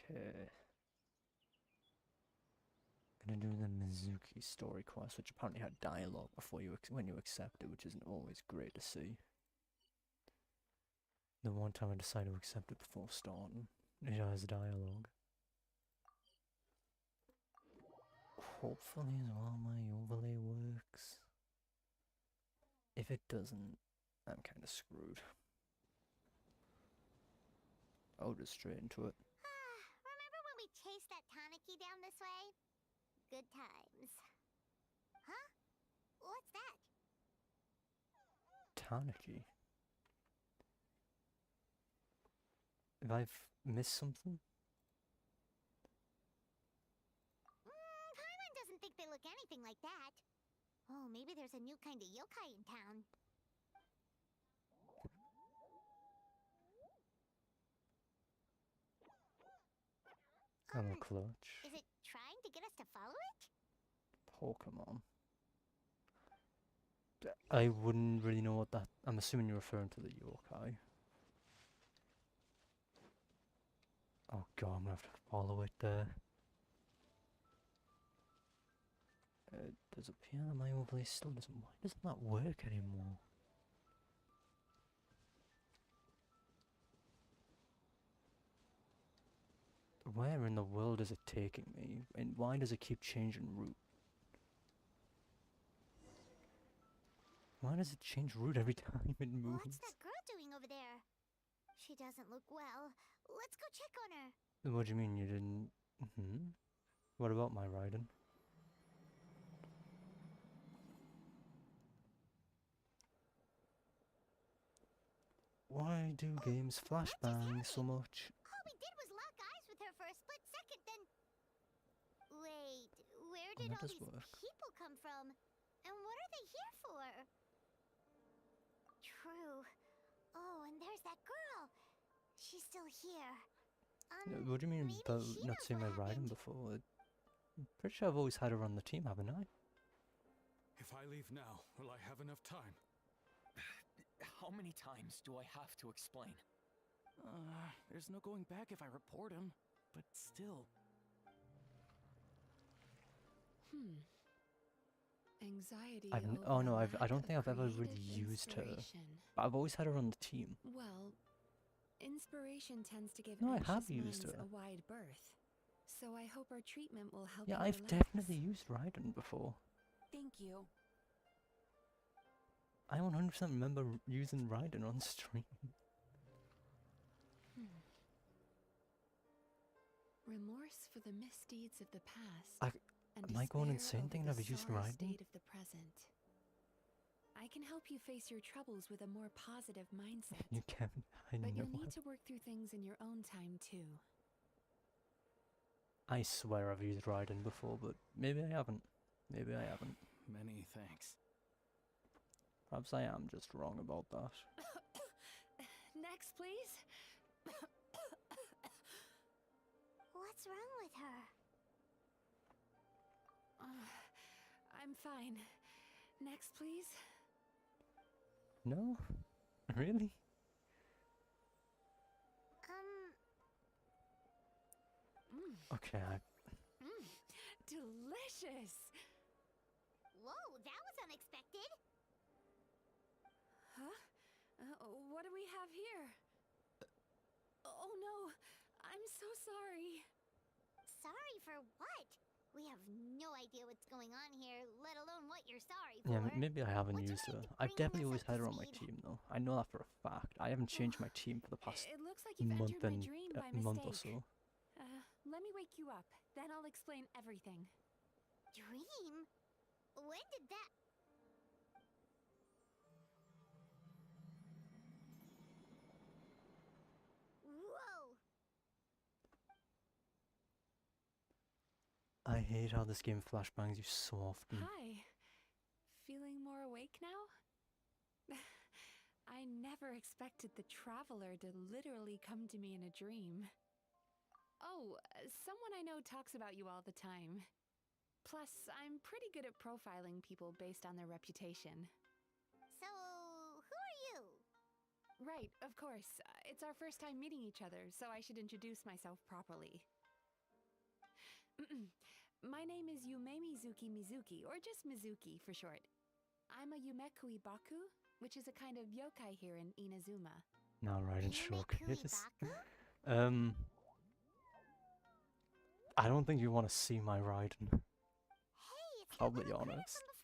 Okay. Gonna do the Mizuki story quest, which apparently had dialogue before when you accept it, which isn't always great to see. The one time I decided to accept it before starting, it has dialogue. Hopefully as well my overlay works. If it doesn't, I'm kind of screwed. I'll just straight into it. Remember when we chased that Tanuki down this way? Good times. Huh? What's that? Tanuki? Have I missed something? Paimon doesn't think they look anything like that. Oh, maybe there's a new kind of yokai in town. I'm a clutch. Is it trying to get us to follow it? Pokemon. I wouldn't really know what that... I'm assuming you're referring to the yokai. Oh god, I'm gonna have to follow it there. It does appear that my overlay still doesn't... Why doesn't that work anymore? Where in the world is it taking me? And why does it keep changing route? Why does it change route every time it moves? What's that girl doing over there? She doesn't look well. Let's go check on her. What do you mean you didn't... What about my riding? Why do games flashbang so much? All we did was lock eyes with her for a split second, then... Wait, where did all these people come from? And what are they here for? True. Oh, and there's that girl. She's still here. What do you mean about not seeing my riding before? I'm pretty sure I've always had her on the team, haven't I? If I leave now, will I have enough time? How many times do I have to explain? There's no going back if I report him, but still. Anxiety. Oh no, I don't think I've ever really used her. But I've always had her on the team. Well, inspiration tends to give No, I anxious have used minds her. a wide berth. So I hope our treatment will help Yeah, you I've relax. definitely used Raiden before. Thank you. I 100% remember using Raiden on stream. Remorse for the misdeeds of the past. Am I going insane over thinking the I've used sorry Raiden? state of the present. I can help you face your troubles with a more positive mindset. You can. I But know. you'll need to work through things in your own time too. I swear I've used Raiden before, but maybe I haven't. Maybe I haven't. Many thanks. Perhaps I am just wrong about that. Next, please. What's wrong with her? I'm fine. Next, please. No? Really? Okay, Delicious. Whoa, that was unexpected. Huh? What do we have here? Oh no, I'm so sorry. Sorry for what? We have no idea what's going on here, let alone what you're sorry for. yeah, maybe I haven't What's used her. wrong with I've bringing definitely us always up to had her on my speed? team, though. I know that for a fact. I haven't changed my team for the past It looks like you've month entered my and dream by month or mistake. so. Let me wake you up, then I'll explain everything. Dream? When did that... Whoa! I hate how this game flashbangs you so often. Hi. Feeling more awake now? I never expected the traveler to literally come to me in a dream. Oh, someone I know talks about you all the time. Plus, I'm pretty good at profiling people based on their reputation. So, who are you? Right, of course. It's our first time meeting each other, so I should introduce myself properly. My name is Yumemizuki, or just Mizuki for short. I'm a Yumekui Baku, which is a kind of yokai here in Inazuma. Now Raiden Yumekuibaku? showcase. I don't think you want to see my Raiden. Hey, it's I'll that be little critter honest. from before.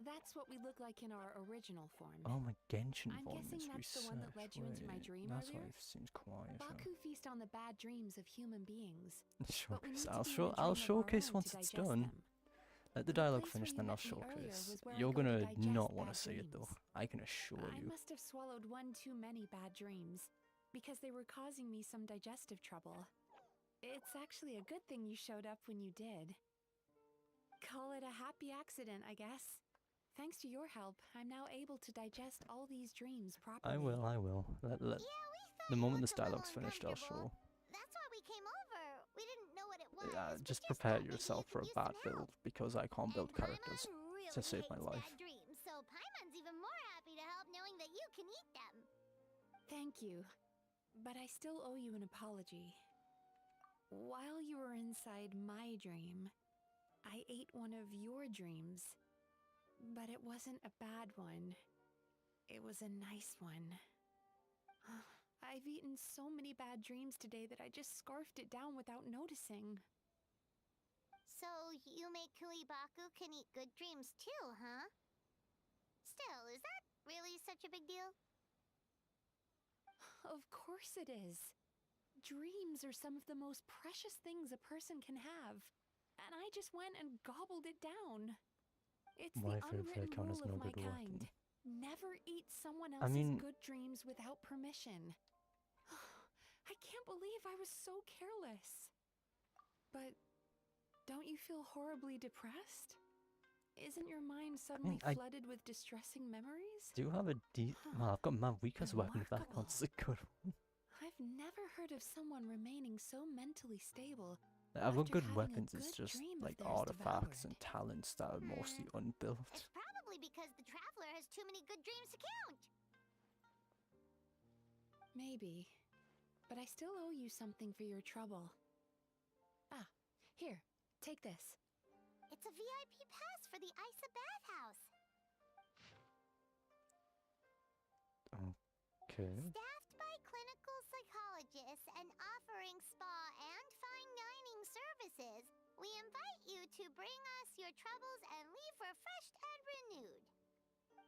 That's what we look like in our original form. Oh, my Genshin I'm volume guessing is that's the one that led you into my Wait, dream that's why earlier? it seems quiet. Baku feast on the bad dreams of human beings. But we Showcase. need to I'll be in show. a I'll dream of our showcase own once to it's digest done. them. Let the The dialogue place finish, where you then I'll met me earlier showcase. was where I You're go to gonna digest not want to bad see it though. dreams. I can assure I you. must have swallowed one too many bad dreams, because they were causing me some digestive trouble. It's actually a good thing you showed up when you did. Call it a happy accident, I guess. Thanks to your help, I'm now able to digest all these dreams properly. I will. Yeah, we thought The you moment looked this a little dialogue's finished, I'll uncomfortable. show. That's why we came over. We didn't know what it was. We Just thought prepare maybe you yourself for a could use bad some build help. because I can't build And characters Paimon really to save my hates life. bad dreams, so Paimon's even more happy to help knowing that you can eat them. Thank you, but I still owe you an apology. While you were inside my dream, I ate one of your dreams. But it wasn't a bad one. It was a nice one. I've eaten so many bad dreams today that I just scarfed it down without noticing. So Yumekuibaku can eat good dreams too, huh? Still, is that really such a big deal? Of course it is. Dreams are some of the most precious things a person can have. And I just went and gobbled it down. It's My the favorite unwritten icon is rule no of my good kind. weapon. Never eat someone I else's mean- good dreams without permission. I can't believe I was so careless. But don't you feel horribly depressed? Isn't your mind suddenly I flooded with distressing memories? do have a well, I've got my weakest weapon if that Remarkable. counts as a good one. I've never heard of someone remaining so mentally stable. I've got After good having a weapons, it's good just dream of like theirs artifacts devoured. and talents that are mostly unbuilt. It's probably because the traveler has too many good dreams to count. Maybe. But I still owe you something for your trouble. Ah, here, take this. It's a VIP pass for the Isa bathhouse. Okay. Staffed by clinical psychologists and offering spa and fine dining services, we invite you to bring us your troubles and leave refreshed and renewed.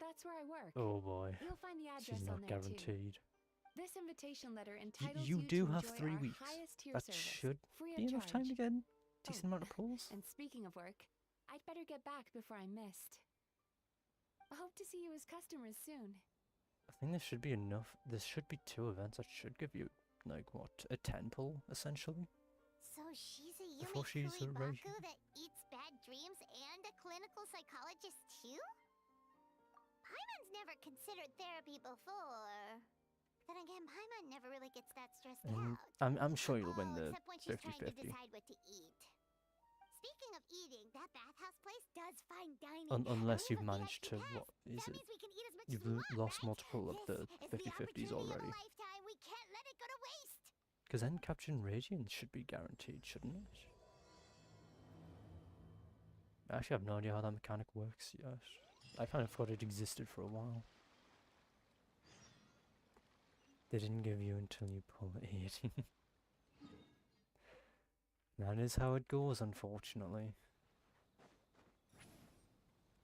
That's where I work. Oh boy. You'll find the She's address not on there guaranteed. too. This invitation letter entitles You you do to have enjoy 3 our weeks. highest tier That service, should free be of enough time to charge. get a decent amount of pulls. And speaking of work, I'd better get back before I'm missed. I hope to see you as customers soon. I think there should be enough. There should be 2 events that should give you, like, what, a 10 pull, essentially? So she's a Before she's a Yumekuibaku rage. that eats bad dreams and a clinical psychologist too? Paimon's never considered therapy before. Then again, Paimon never really gets that stressed And out. I'm sure you'll win the except when she's trying to 50-50. decide what to eat. Speaking of eating, that bathhouse place does fine dining. Unless And you've we have a managed to, VIP pass. what is That it? means we can eat as much You've as we want, lost right? multiple of the This is 50-50s opportunity already. of a lifetime. We can't let it go to waste. Because then capturing Radiant should be guaranteed, shouldn't it? I actually have no idea how that mechanic works yet. I kind of thought it existed for a while. They didn't give you until you pull 18. That is how it goes, unfortunately.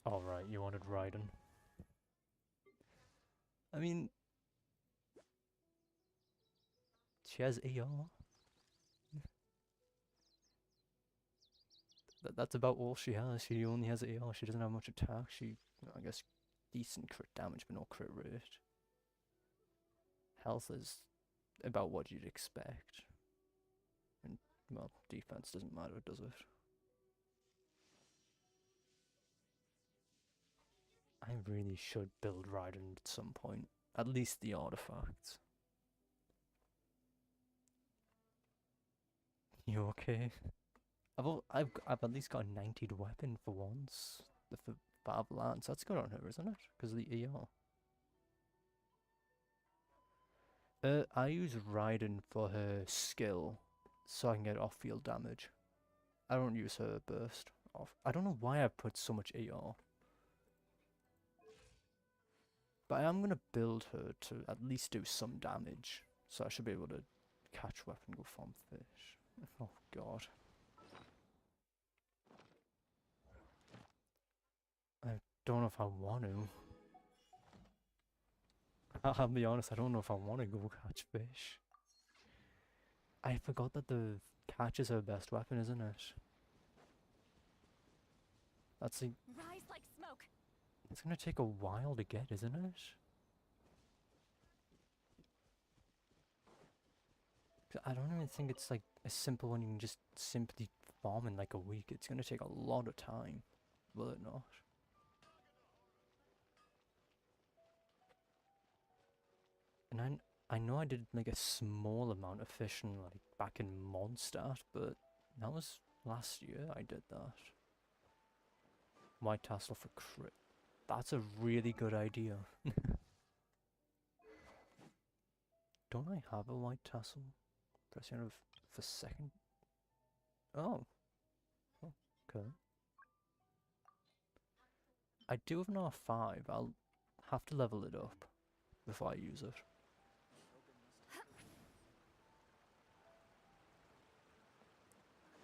Alright, you wanted Raiden. I mean... She has ER. That's about all she has. She only has ER. She doesn't have much attack. She, I guess, decent crit damage, but no crit rate. Health is about what you'd expect. And, well, defense doesn't matter, does it? I really should build Raiden at some point. At least the artifacts. You okay? I've at least got a 90'd weapon for once. The Five Lance. That's good on her, isn't it? Because of the ER. I use Raiden for her skill, so I can get off-field damage. I don't use her burst off. I don't know why I put so much AR. But I am going to build her to at least do some damage. So I should be able to catch weapon, go farm fish. Oh god. I don't know if I want to. I'll be honest, I don't know if I want to go catch fish. I forgot that the catch is her best weapon, isn't it? That's like... Rise like smoke. It's gonna take a while to get, isn't it? 'Cause I don't even think it's like a simple one you can just simply farm in like a week. It's gonna take a lot of time. Will it not? And I know I did like a small amount of fishing like back in Mondstadt, but that was last year I did that. White tassel for crit. That's a really good idea. Don't I have a white tassel? Press N for second. Oh. Okay. I do have an R5. I'll have to level it up before I use it.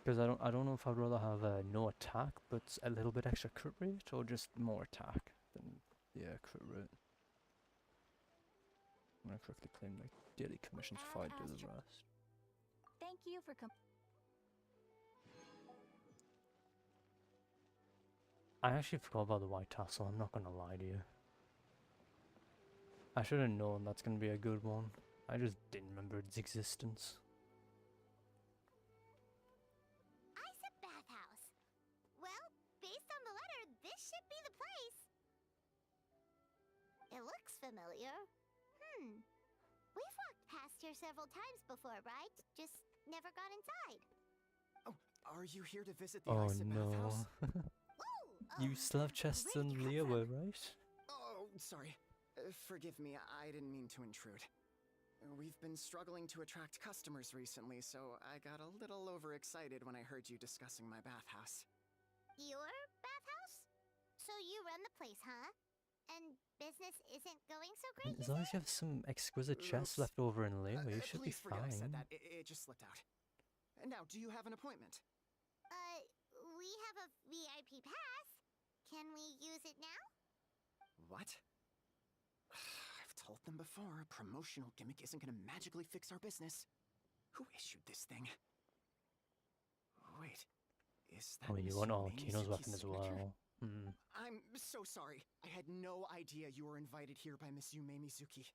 Because I don't know if I'd rather have no attack, but a little bit extra crit rate, or just more attack than crit rate. I'm gonna quickly claim like daily commissions before I do the rest. Thank you for I actually forgot about the white tassel. I'm not gonna lie to you. I should have known that's gonna be a good one. I just didn't remember its existence. Bathhouse. Well, based on the letter, this should be the place. It looks familiar. We've walked past here several times before, right? Just never got inside. Oh, are you here to visit the Oh Ice Bathhouse? no. You still have chests in Leeway, right? Oh, sorry. Forgive me, I didn't mean to intrude. We've been struggling to attract customers recently, so I got a little overexcited when I heard you discussing my bathhouse. Your bathhouse? So you run the place, huh? And business isn't going so great, As long as you have some exquisite chests left over in Leeway, you should be Please forget I said fine. that. It just slipped out. And now, do you have an appointment? We have a VIP pass. Can we use it now? What? I've told them before, a promotional gimmick isn't gonna magically fix our business. Who issued this thing? Wait, is that Oh, you want all Mizuki Kino's Mizuki's weapon as signature? well. I'm so sorry. I had no idea you were invited here by Miss Yumemizuki.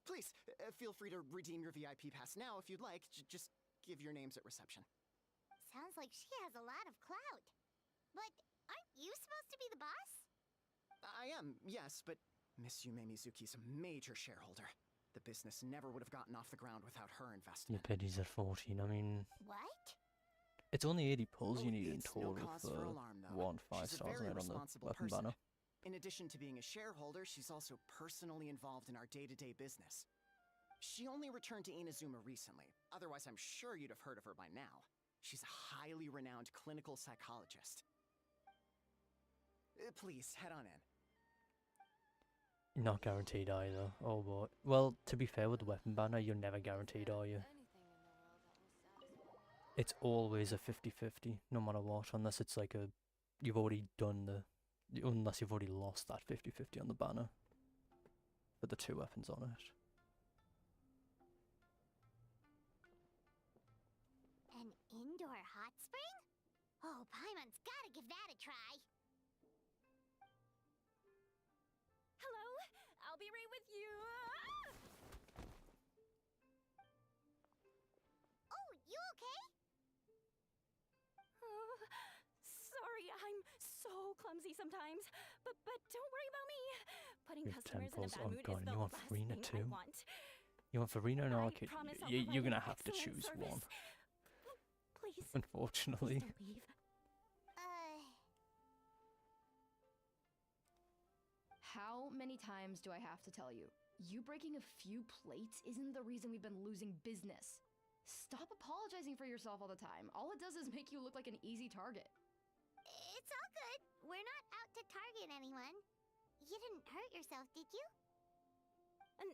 Please, feel free to redeem your VIP pass now if you'd like. Just give your names at reception. Sounds like she has a lot of clout. But aren't you supposed to be the boss? I am, yes, but Miss Yumemizuki's a major shareholder. The business never would have gotten off the ground without her Your investment. pity's at 14. I mean, What? it's only 80 pulls you need in It's no total cause for alarm, though. one She's a 5-star very on the responsible weapon person. banner. In addition to being a shareholder, she's also personally involved in our day-to-day business. She only returned to Inazuma recently. Otherwise, I'm sure you'd have heard of her by now. She's a highly renowned clinical psychologist. Please, head on in. Not guaranteed either. Oh boy. Well, to be fair with the weapon banner, you're never guaranteed, are you? It's always a 50-50, no matter what, unless it's like a... You've already done the... Unless you've already lost that 50-50 on the banner. With the 2 weapons on it. An indoor hot spring? Oh, Paimon's gotta give that a try. Hello, I'll be right with you. Oh, you okay? Sorry, I'm so clumsy sometimes. But don't worry about me. Putting You have 10 customers in a pulls. bad Oh mood god, is and the you want last Farina thing too? I want. You want Farina and I Arcade? promise I'll You're provide gonna an have to excellent choose service. one. Please. Unfortunately. Please don't leave. How many times do I have to tell you? You breaking a few plates isn't the reason we've been losing business. Stop apologizing for yourself all the time. All it does is make you look like an easy target. It's all good. We're not out to target anyone. You didn't hurt yourself, did you?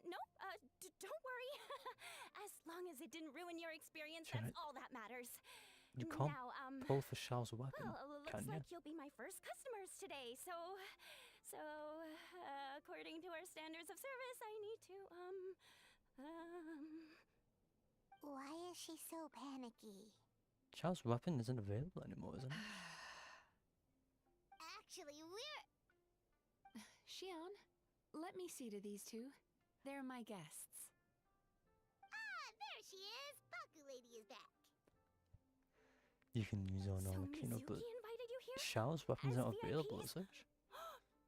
Nope, don't worry. As long as it didn't ruin your experience, Janet, that's all that matters. You can't Now, pull for Xiao's weapon, well, looks can you? like you'll be my first customers today, so, according to our standards of service, I need to, Why is she so panicky? Xiao's weapon isn't available anymore, isn't it? Actually, we're... Xion, let me see to these two. They're my guests. Ah, there she is! Baku Lady is back. You can use on so Alakino, but Mizuki invited you here? Xiao's weapon's As not available, VIPs? is it?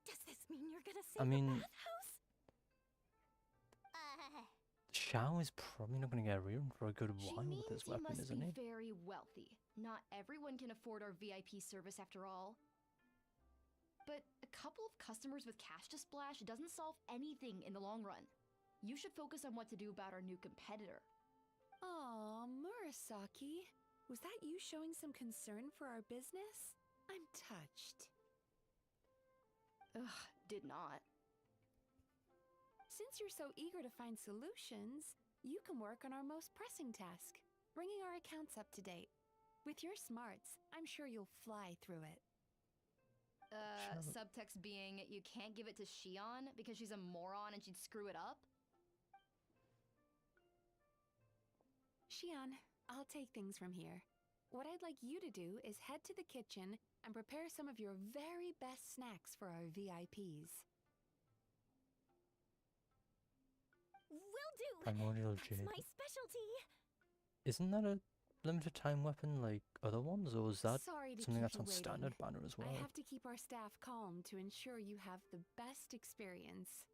Does this mean you're gonna I save mean, the bathhouse? Xiao is probably not going to get a rerun for a good She while means with his you weapon, must isn't be he? very wealthy. Not everyone can afford our VIP service after all. But a couple of customers with cash to splash doesn't solve anything in the long run. You should focus on what to do about our new competitor. Aw, Murasaki. Was that you showing some concern for our business? I'm touched. Ugh, did not. Since you're so eager to find solutions, you can work on our most pressing task, bringing our accounts up to date. With your smarts, I'm sure you'll fly through it. Subtext being, you can't give it to Xion because she's a moron and she'd screw it up? Xion, I'll take things from here. What I'd like you to do is head to the kitchen and prepare some of your very best snacks for our VIPs. Will do! Primordial That's Jade. my specialty! Isn't that a limited time weapon like other ones, or is that Sorry to something keep that's you on waiting. standard banner as well? I have to keep our staff calm to ensure you have the best experience.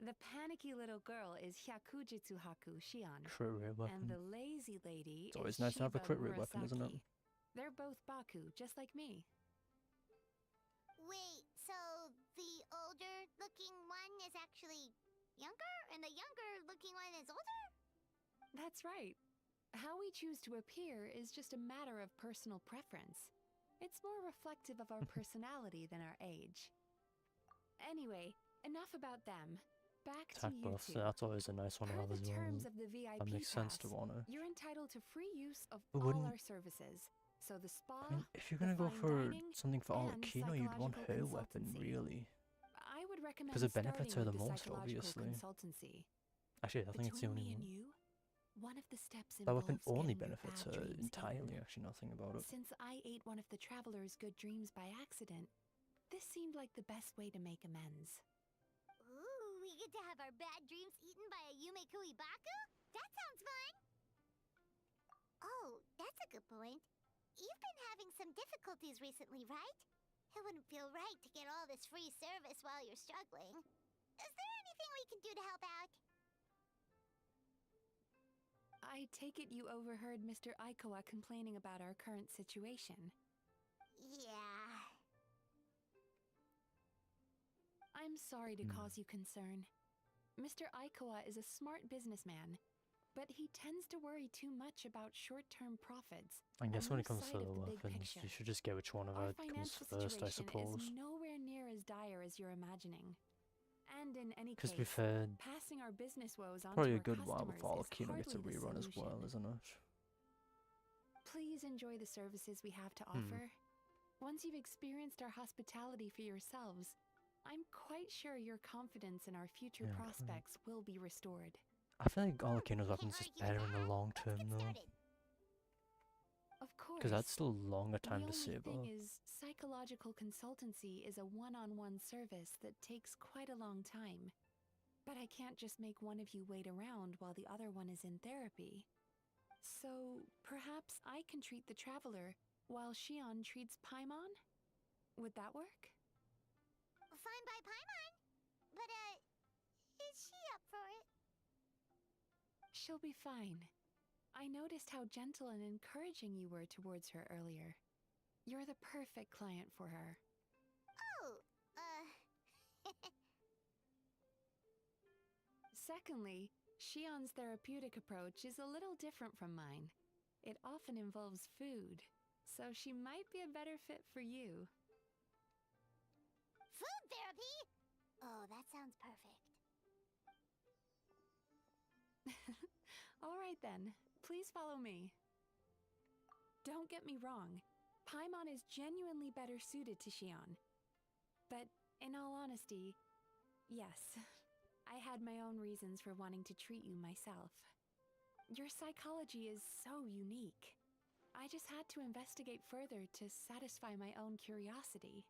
The panicky little girl is Hyakujitsu Haku Xion, Crit rate and the weapon. lazy lady It's always is nice to have a Shiba crit rate weapon, isn't it? Murasaki. They're both Baku, just like me. Wait, so the older-looking one is actually younger, and the younger-looking one is older? That's right. How we choose to appear is just a matter of personal preference. It's more reflective of our personality than our age. Anyway, enough about them. Back to Attack you buffs, two. that's always a nice one to Per have the as well. terms of the VIP That makes sense to pass, want to. you're entitled to free use of But all wouldn't- our services. So the spa, I mean, if you're the gonna go fine for dining, something for and Alakino, you'd want her psychological weapon, consultancy. really. I would recommend 'Cause it benefits starting her with the most, psychological obviously. consultancy. Actually, I think it's the Between only me and one. you, one of the steps That weapon involves only getting your benefits bad her dreams entirely, in. actually, nothing about it. Since I ate one of the traveler's good dreams by accident, this seemed like the best way to make amends. Ooh, we get to have our bad dreams eaten by a Yumemizuki Baku? That sounds fun! Oh, that's a good point. You've been having some difficulties recently, right? It wouldn't feel right to get all this free service while you're struggling. Is there anything we can do to help out? I take it you overheard Mr. Aikawa complaining about our current situation. Yeah. I'm sorry to cause you concern. Mr. Aikawa is a smart businessman, but he tends to worry too much about short-term profits. I guess and when lose it comes sight to of the the big weapons, picture. you should just get which one of Our her comes financial first, I situation suppose. is nowhere near as dire as you're imagining. And in any Because case, to be fair, passing our business woes on probably to a our good while customers before is Alakino gets a hardly the rerun as well, solution. isn't it? Please enjoy the services we have to Hmm. offer. Once you've experienced our hospitality for yourselves, I'm quite sure your confidence in our future Yeah, prospects will be restored. I feel like Alakino's Can't weapon's just argue with better in the that. long Let's term, get though. started. Of course. Because that's still longer the time to only save thing up. is, psychological consultancy is a one-on-one service that takes quite a long time. But I can't just make one of you wait around while the other one is in therapy. So perhaps I can treat the traveler while Xion treats Paimon? Would that work? Fine by Paimon. But, is she up for it? She'll be fine. I noticed how gentle and encouraging you were towards her earlier. You're the perfect client for her. Oh, Secondly, Shion's therapeutic approach is a little different from mine. It often involves food, so she might be a better fit for you. Food therapy? Oh, that sounds perfect. All right then, please follow me. Don't get me wrong, Paimon is genuinely better suited to Shion. But in all honesty, yes, I had my own reasons for wanting to treat you myself. Your psychology is so unique. I just had to investigate further to satisfy my own curiosity.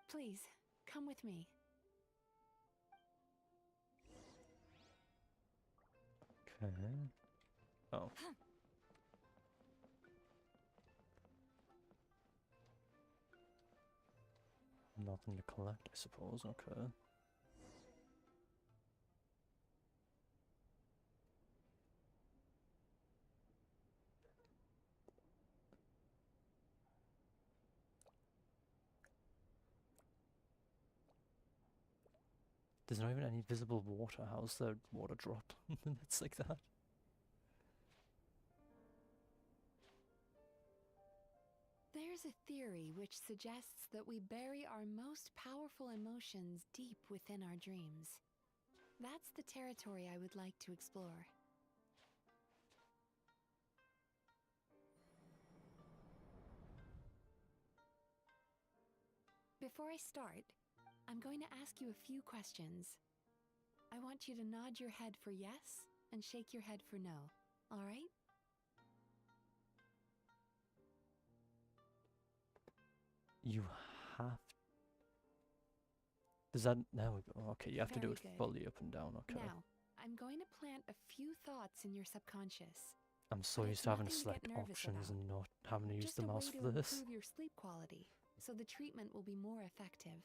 Please, come with me. Okay. Oh. Nothing to collect, I suppose. Okay. There's not even any visible water. How's the water drop? It's like that. There's a theory which suggests that we bury our most powerful emotions deep within our dreams. That's the territory I would like to explore. Before I start, I'm going to ask you a few questions. I want you to nod your head for yes and shake your head for no, all right? You have. Does that. There we go. Okay, you have to do Very it good. fully up and down. Okay. Now, I'm going to plant a few thoughts in your subconscious. I'm so but used it's to having to nothing to select get nervous options about. and not having to use Just the a mouse way for to this. improve your sleep quality, so the treatment will be more effective.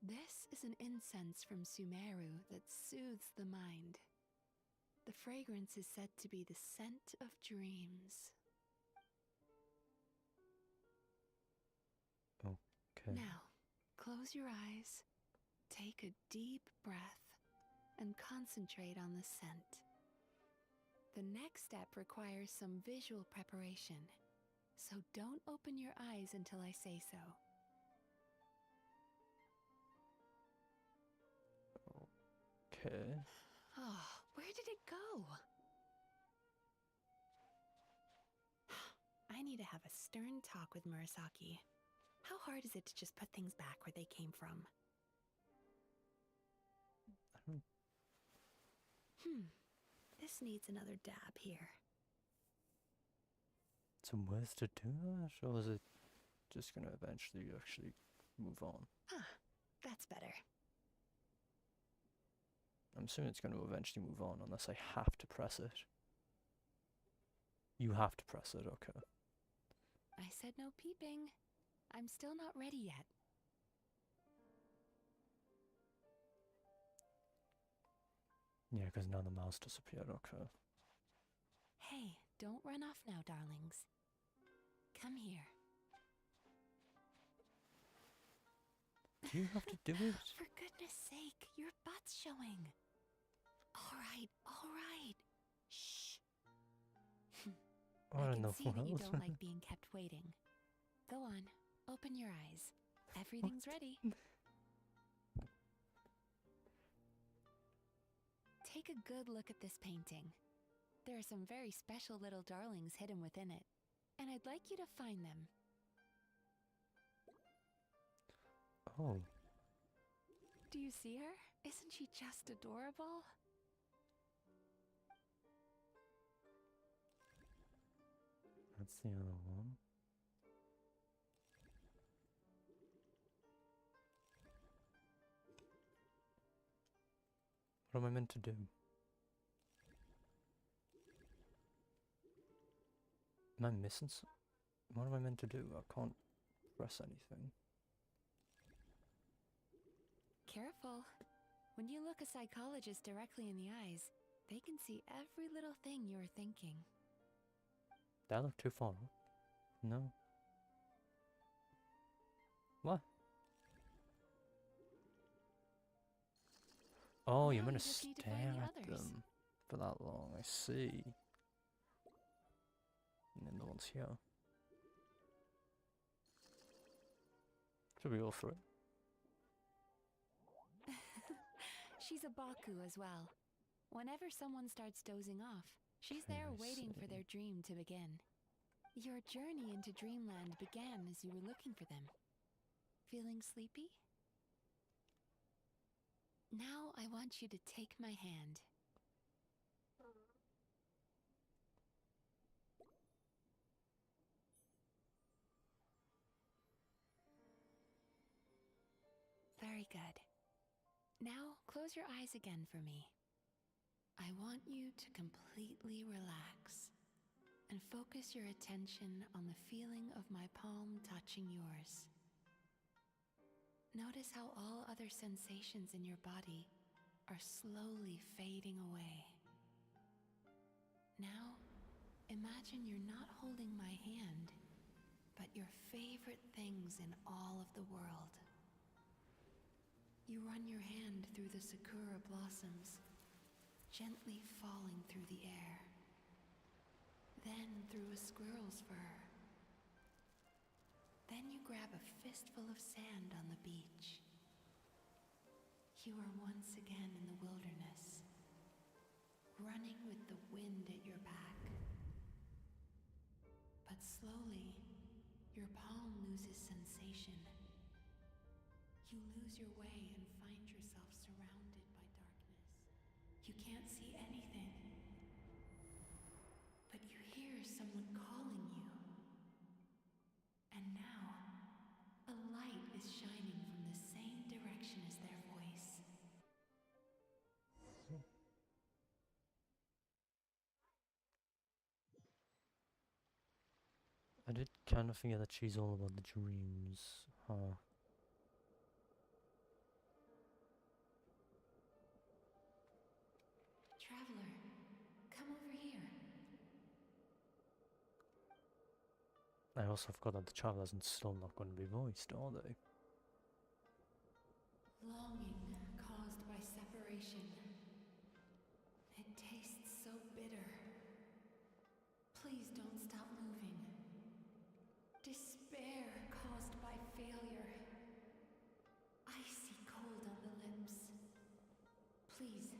This is an incense from Sumeru that soothes the mind. The fragrance is said to be the scent of dreams. Okay. Now, close your eyes, take a deep breath, and concentrate on the scent. The next step requires some visual preparation, so don't open your eyes until I say so. Okay. Oh, where did it go? I need to have a stern talk with Murasaki. How hard is it to just put things back where they came from? I don't. This needs another dab here. Some ways to do that, or is it just gonna eventually actually move on? That's better. I'm assuming it's gonna eventually move on unless I have to press it. You have to press it, okay. I said no peeping. I'm still not ready yet. Yeah, because now the mouse disappeared, okay. Hey, don't run off now, darlings. Come here. Do you have to do it? For goodness sake, your butt's showing. All right. Shh. What I in can the see that you world? don't like being kept waiting. Go on, open your eyes. Everything's ready. Take a good look at this painting. There are some very special little darlings hidden within it, and I'd like you to find them. Oh, Do you see her? Isn't she just adorable? that's the other one. What am I meant to do? Am I missing what am I meant to do? I can't press anything. Careful. When you look a psychologist directly in the eyes, they can see every little thing you're thinking. Did I look too far up? No. What? Oh, you're Now meant you to just need to stare find the at others. them for that long. I see. And then the ones here. Should we go for it? She's a Baku as well. Whenever someone starts dozing off, she's there I waiting for see. their dream to begin. Your journey into Dreamland began as you were looking for them. Feeling sleepy? Now I want you to take my hand. Very good. Now close your eyes again for me. I want you to completely relax and focus your attention on the feeling of my palm touching yours. Notice how all other sensations in your body are slowly fading away. Now, imagine you're not holding my hand, but your favorite things in all of the world. You run your hand through the sakura blossoms, gently falling through the air. Then through a squirrel's fur. Then you grab a fistful of sand on the beach. You are once again in the wilderness, running with the wind at your back. But slowly, your palm loses sensation. You lose your way and find yourself surrounded by darkness. You can't see anything. But you hear someone calling you. And now, a light is shining from the same direction as their voice. I did kind of forget that she's all about the dreams. Huh. Traveler, come over here. I also forgot that the travelers are still not going to be voiced, are they? Longing caused by separation. It tastes so bitter. Please don't stop moving. Despair caused by failure. Icy cold on the lips. Please,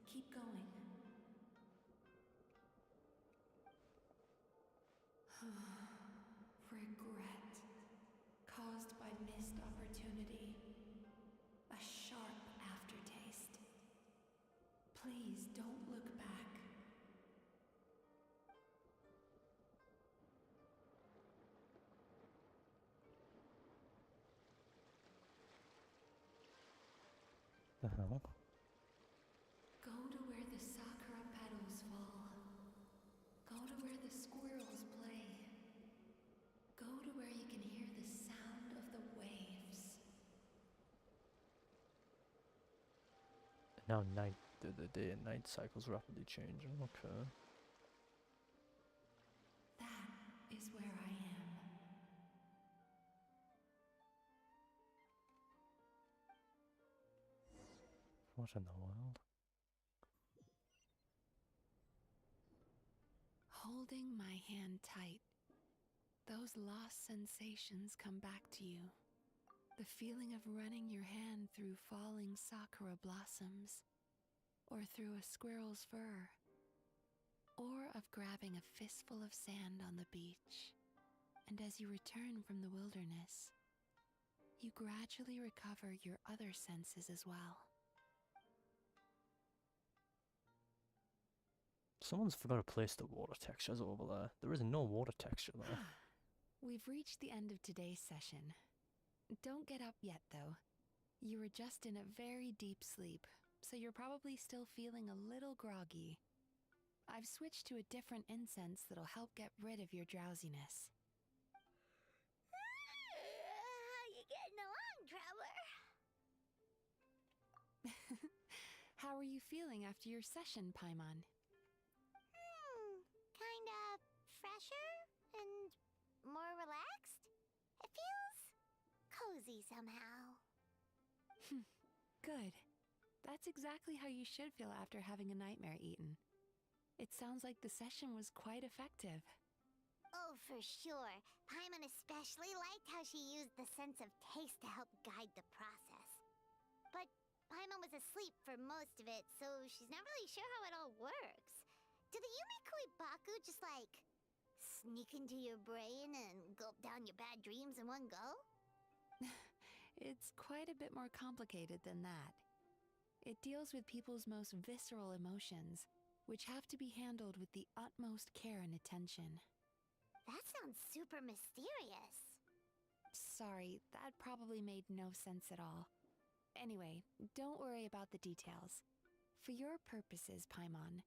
keep going. Regret caused by missed opportunity. A sharp aftertaste. Please don't look back. The hell? Go to where the sakura petals fall. Go to where the squirrels play. Go to where you can hear the sound of the waves. Now the day and night cycle's rapidly changing. Okay. That is where I am. What in the world? Holding my hand tight, those lost sensations come back to you. The feeling of running your hand through falling sakura blossoms, or through a squirrel's fur, or of grabbing a fistful of sand on the beach. And as you return from the wilderness, you gradually recover your other senses as well. Someone's forgot to place the water textures over there. There is no water texture there. We've reached the end of today's session. Don't get up yet, though. You were just in a very deep sleep, so you're probably still feeling a little groggy. I've switched to a different incense that'll help get rid of your drowsiness. How you getting along, traveler? How are you feeling after your session, Paimon? Kinda fresher and more relaxed? It feels cozy somehow. Good. That's exactly how you should feel after having a nightmare eaten. It sounds like the session was quite effective. Oh, for sure. Paimon especially liked how she used the sense of taste to help guide the process. But Paimon was asleep for most of it, so she's not really sure how it all works. Do the Yumekui Baku just, like, sneak into your brain and gulp down your bad dreams in one go? It's quite a bit more complicated than that. It deals with people's most visceral emotions, which have to be handled with the utmost care and attention. That sounds super mysterious. Sorry, that probably made no sense at all. Anyway, don't worry about the details. For your purposes, Paimon,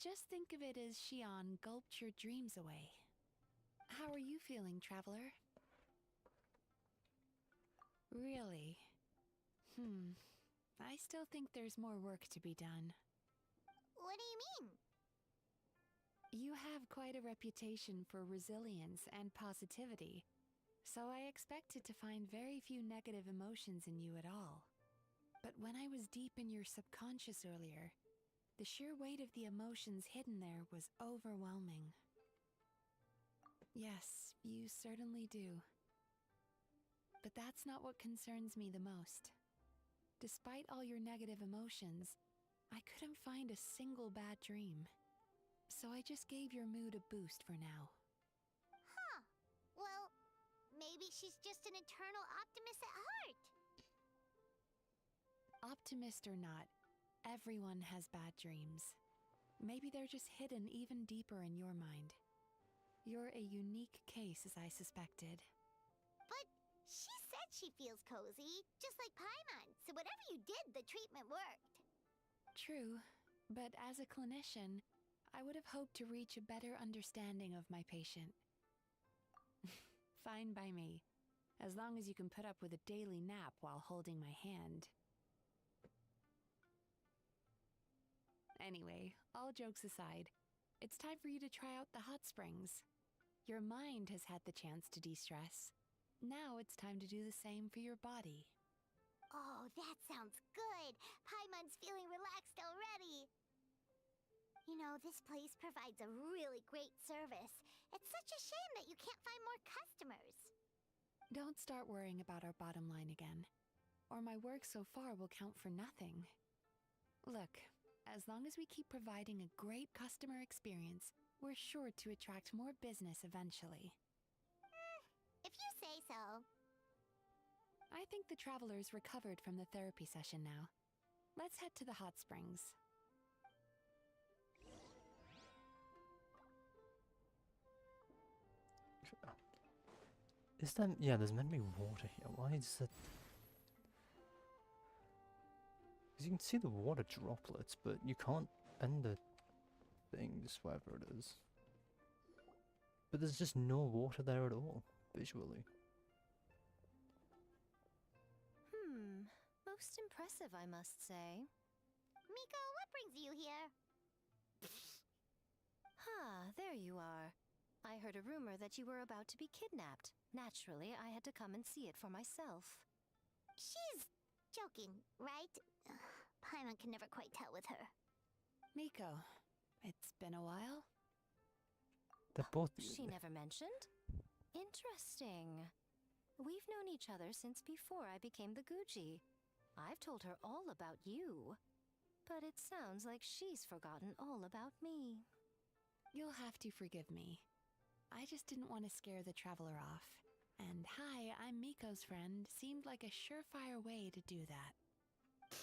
just think of it as Xion gulped your dreams away. How are you feeling, Traveler? Really? I still think there's more work to be done. What do you mean? You have quite a reputation for resilience and positivity, so I expected to find very few negative emotions in you at all. But when I was deep in your subconscious earlier, the sheer weight of the emotions hidden there was overwhelming. Yes, you certainly do. But that's not what concerns me the most. Despite all your negative emotions, I couldn't find a single bad dream. So I just gave your mood a boost for now. Huh. Well, maybe she's just an eternal optimist at heart. Optimist or not, everyone has bad dreams. Maybe they're just hidden even deeper in your mind. You're a unique case, as I suspected. But she said she feels cozy, just like Paimon, so whatever you did, the treatment worked. True, but as a clinician, I would have hoped to reach a better understanding of my patient. Fine by me, as long as you can put up with a daily nap while holding my hand. Anyway, all jokes aside, it's time for you to try out the hot springs. Your mind has had the chance to de-stress. Now it's time to do the same for your body. Oh, that sounds good. Paimon's feeling relaxed already. You know, this place provides a really great service. It's such a shame that you can't find more customers. Don't start worrying about our bottom line again, or my work so far will count for nothing. Look, as long as we keep providing a great customer experience, we're sure to attract more business eventually. If you say so. I think the traveler's recovered from the therapy session now. Let's head to the hot springs. Is there... Yeah, there's meant to be water here. Why is it... Because you can see the water droplets, but you can't end the things, whatever it is. But there's just no water there at all, visually. Most impressive, I must say. Miko, what brings you here? There you are. I heard a rumor that you were about to be kidnapped. Naturally, I had to come and see it for myself. She's joking, right? Paimon can never quite tell with her. Miko, it's been a while. They're both... She never mentioned? Interesting. We've known each other since before I became the Guji. I've told her all about you. But it sounds like she's forgotten all about me. You'll have to forgive me. I just didn't want to scare the traveler off. And hi, I'm Miko's friend seemed like a surefire way to do that.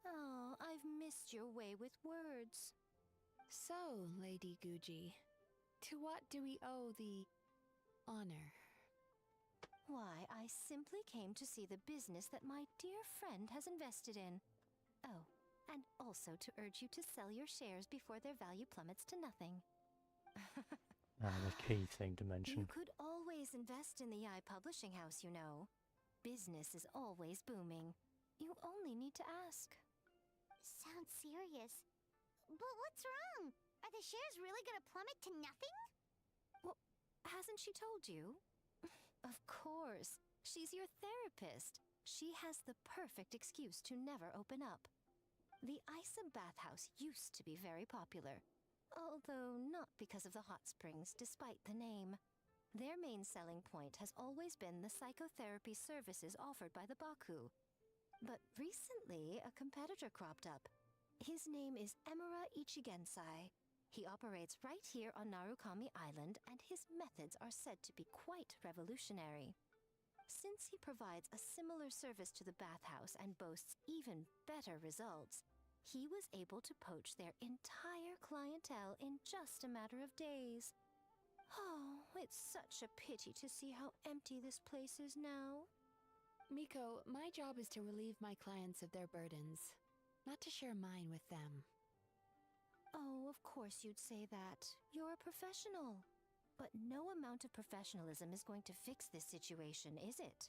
Oh, I've missed your way with words. So, Lady Guji, to what do we owe the honor? Why, I simply came to see the business that my dear friend has invested in. Oh, and also to urge you to sell your shares before their value plummets to nothing. the key thing to mention. You could always invest in the Eye Publishing House, you know. Business is always booming. You only need to ask. Sounds serious. But what's wrong? Are the shares really gonna plummet to nothing? Well, hasn't she told you? Of course. course. She's your therapist. She has the perfect excuse to never open up. The Isa bathhouse used to be very popular, although not because of the hot springs, despite the name. Their main selling point has always been the psychotherapy services offered by the Baku. But recently, a competitor cropped up. His name is Emura Ichigensai. He operates right here on Narukami Island, and his methods are said to be quite revolutionary. Since he provides a similar service to the bathhouse and boasts even better results, he was able to poach their entire clientele in just a matter of days. Oh, it's such a pity to see how empty this place is now. Miko, my job is to relieve my clients of their burdens, not to share mine with them. Oh, of course you'd say that. You're a professional. But no amount of professionalism is going to fix this situation, is it?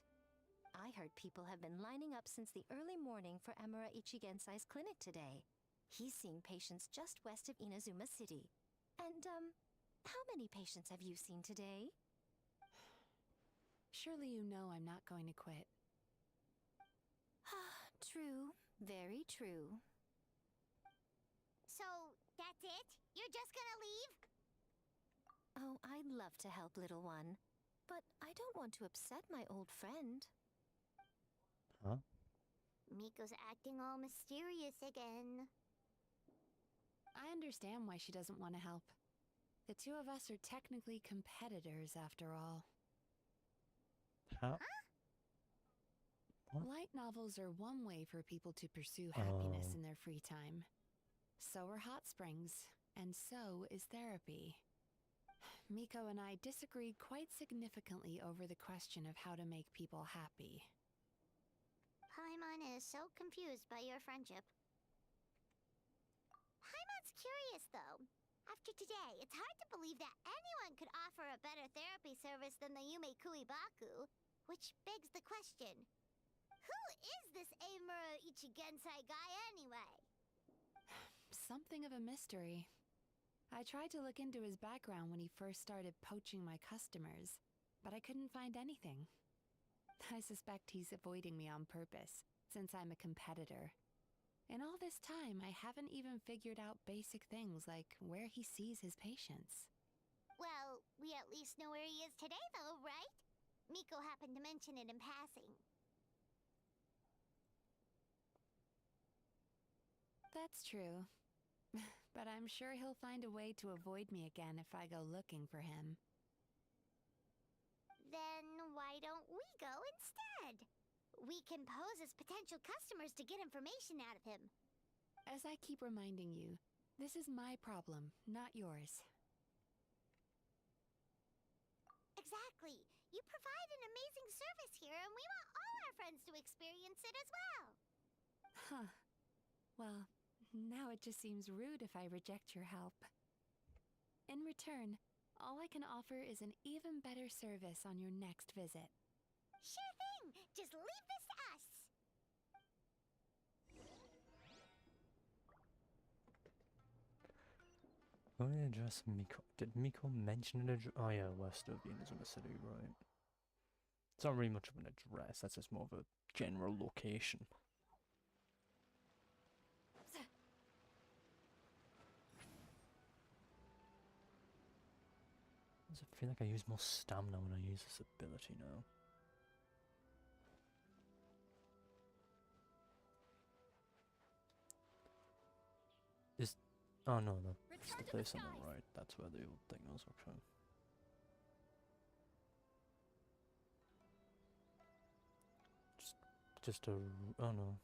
I heard people have been lining up since the early morning for Emura Ichigensai's clinic today. He's seeing patients just west of Inazuma City. And, how many patients have you seen today? Surely you know I'm not going to quit. True. Very true. So, that's it? You're just gonna leave? Oh, I'd love to help, little one. But I don't want to upset my old friend. Huh? Miko's acting all mysterious again. I understand why she doesn't want to help. The two of us are technically competitors, after all. How? What? Light novels are one way for people to pursue happiness Oh. in their free time. So are hot springs, and so is therapy. Miko and I disagreed quite significantly over the question of how to make people happy. Paimon is so confused by your friendship. Paimon's curious, though. After today, it's hard to believe that anyone could offer a better therapy service than the Yumei Baku, which begs the question, who is this Emura Ichigensai guy anyway? Something of a mystery. I tried to look into his background when he first started poaching my customers, but I couldn't find anything. I suspect he's avoiding me on purpose, since I'm a competitor. In all this time, I haven't even figured out basic things like where he sees his patients. Well, we at least know where he is today, though, right? Miko happened to mention it in passing. That's true. But I'm sure he'll find a way to avoid me again if I go looking for him. Then why don't we go instead? We can pose as potential customers to get information out of him. As I keep reminding you, this is my problem, not yours. Exactly. You provide an amazing service here, and we want all our friends to experience it as well. Huh. Well, now it just seems rude if I reject your help. In return, all I can offer is an even better service on your next visit. Sure thing. Just leave this to us. Where did address Miko? Did Miko mention an address? Oh yeah, west of Inazuma City, right. It's not really much of an address, that's just more of a general location. Does it feel like I use more stamina when I use this ability now? Is... oh no, that's the place on the right. That's where the old thing was, okay. Just a... oh no.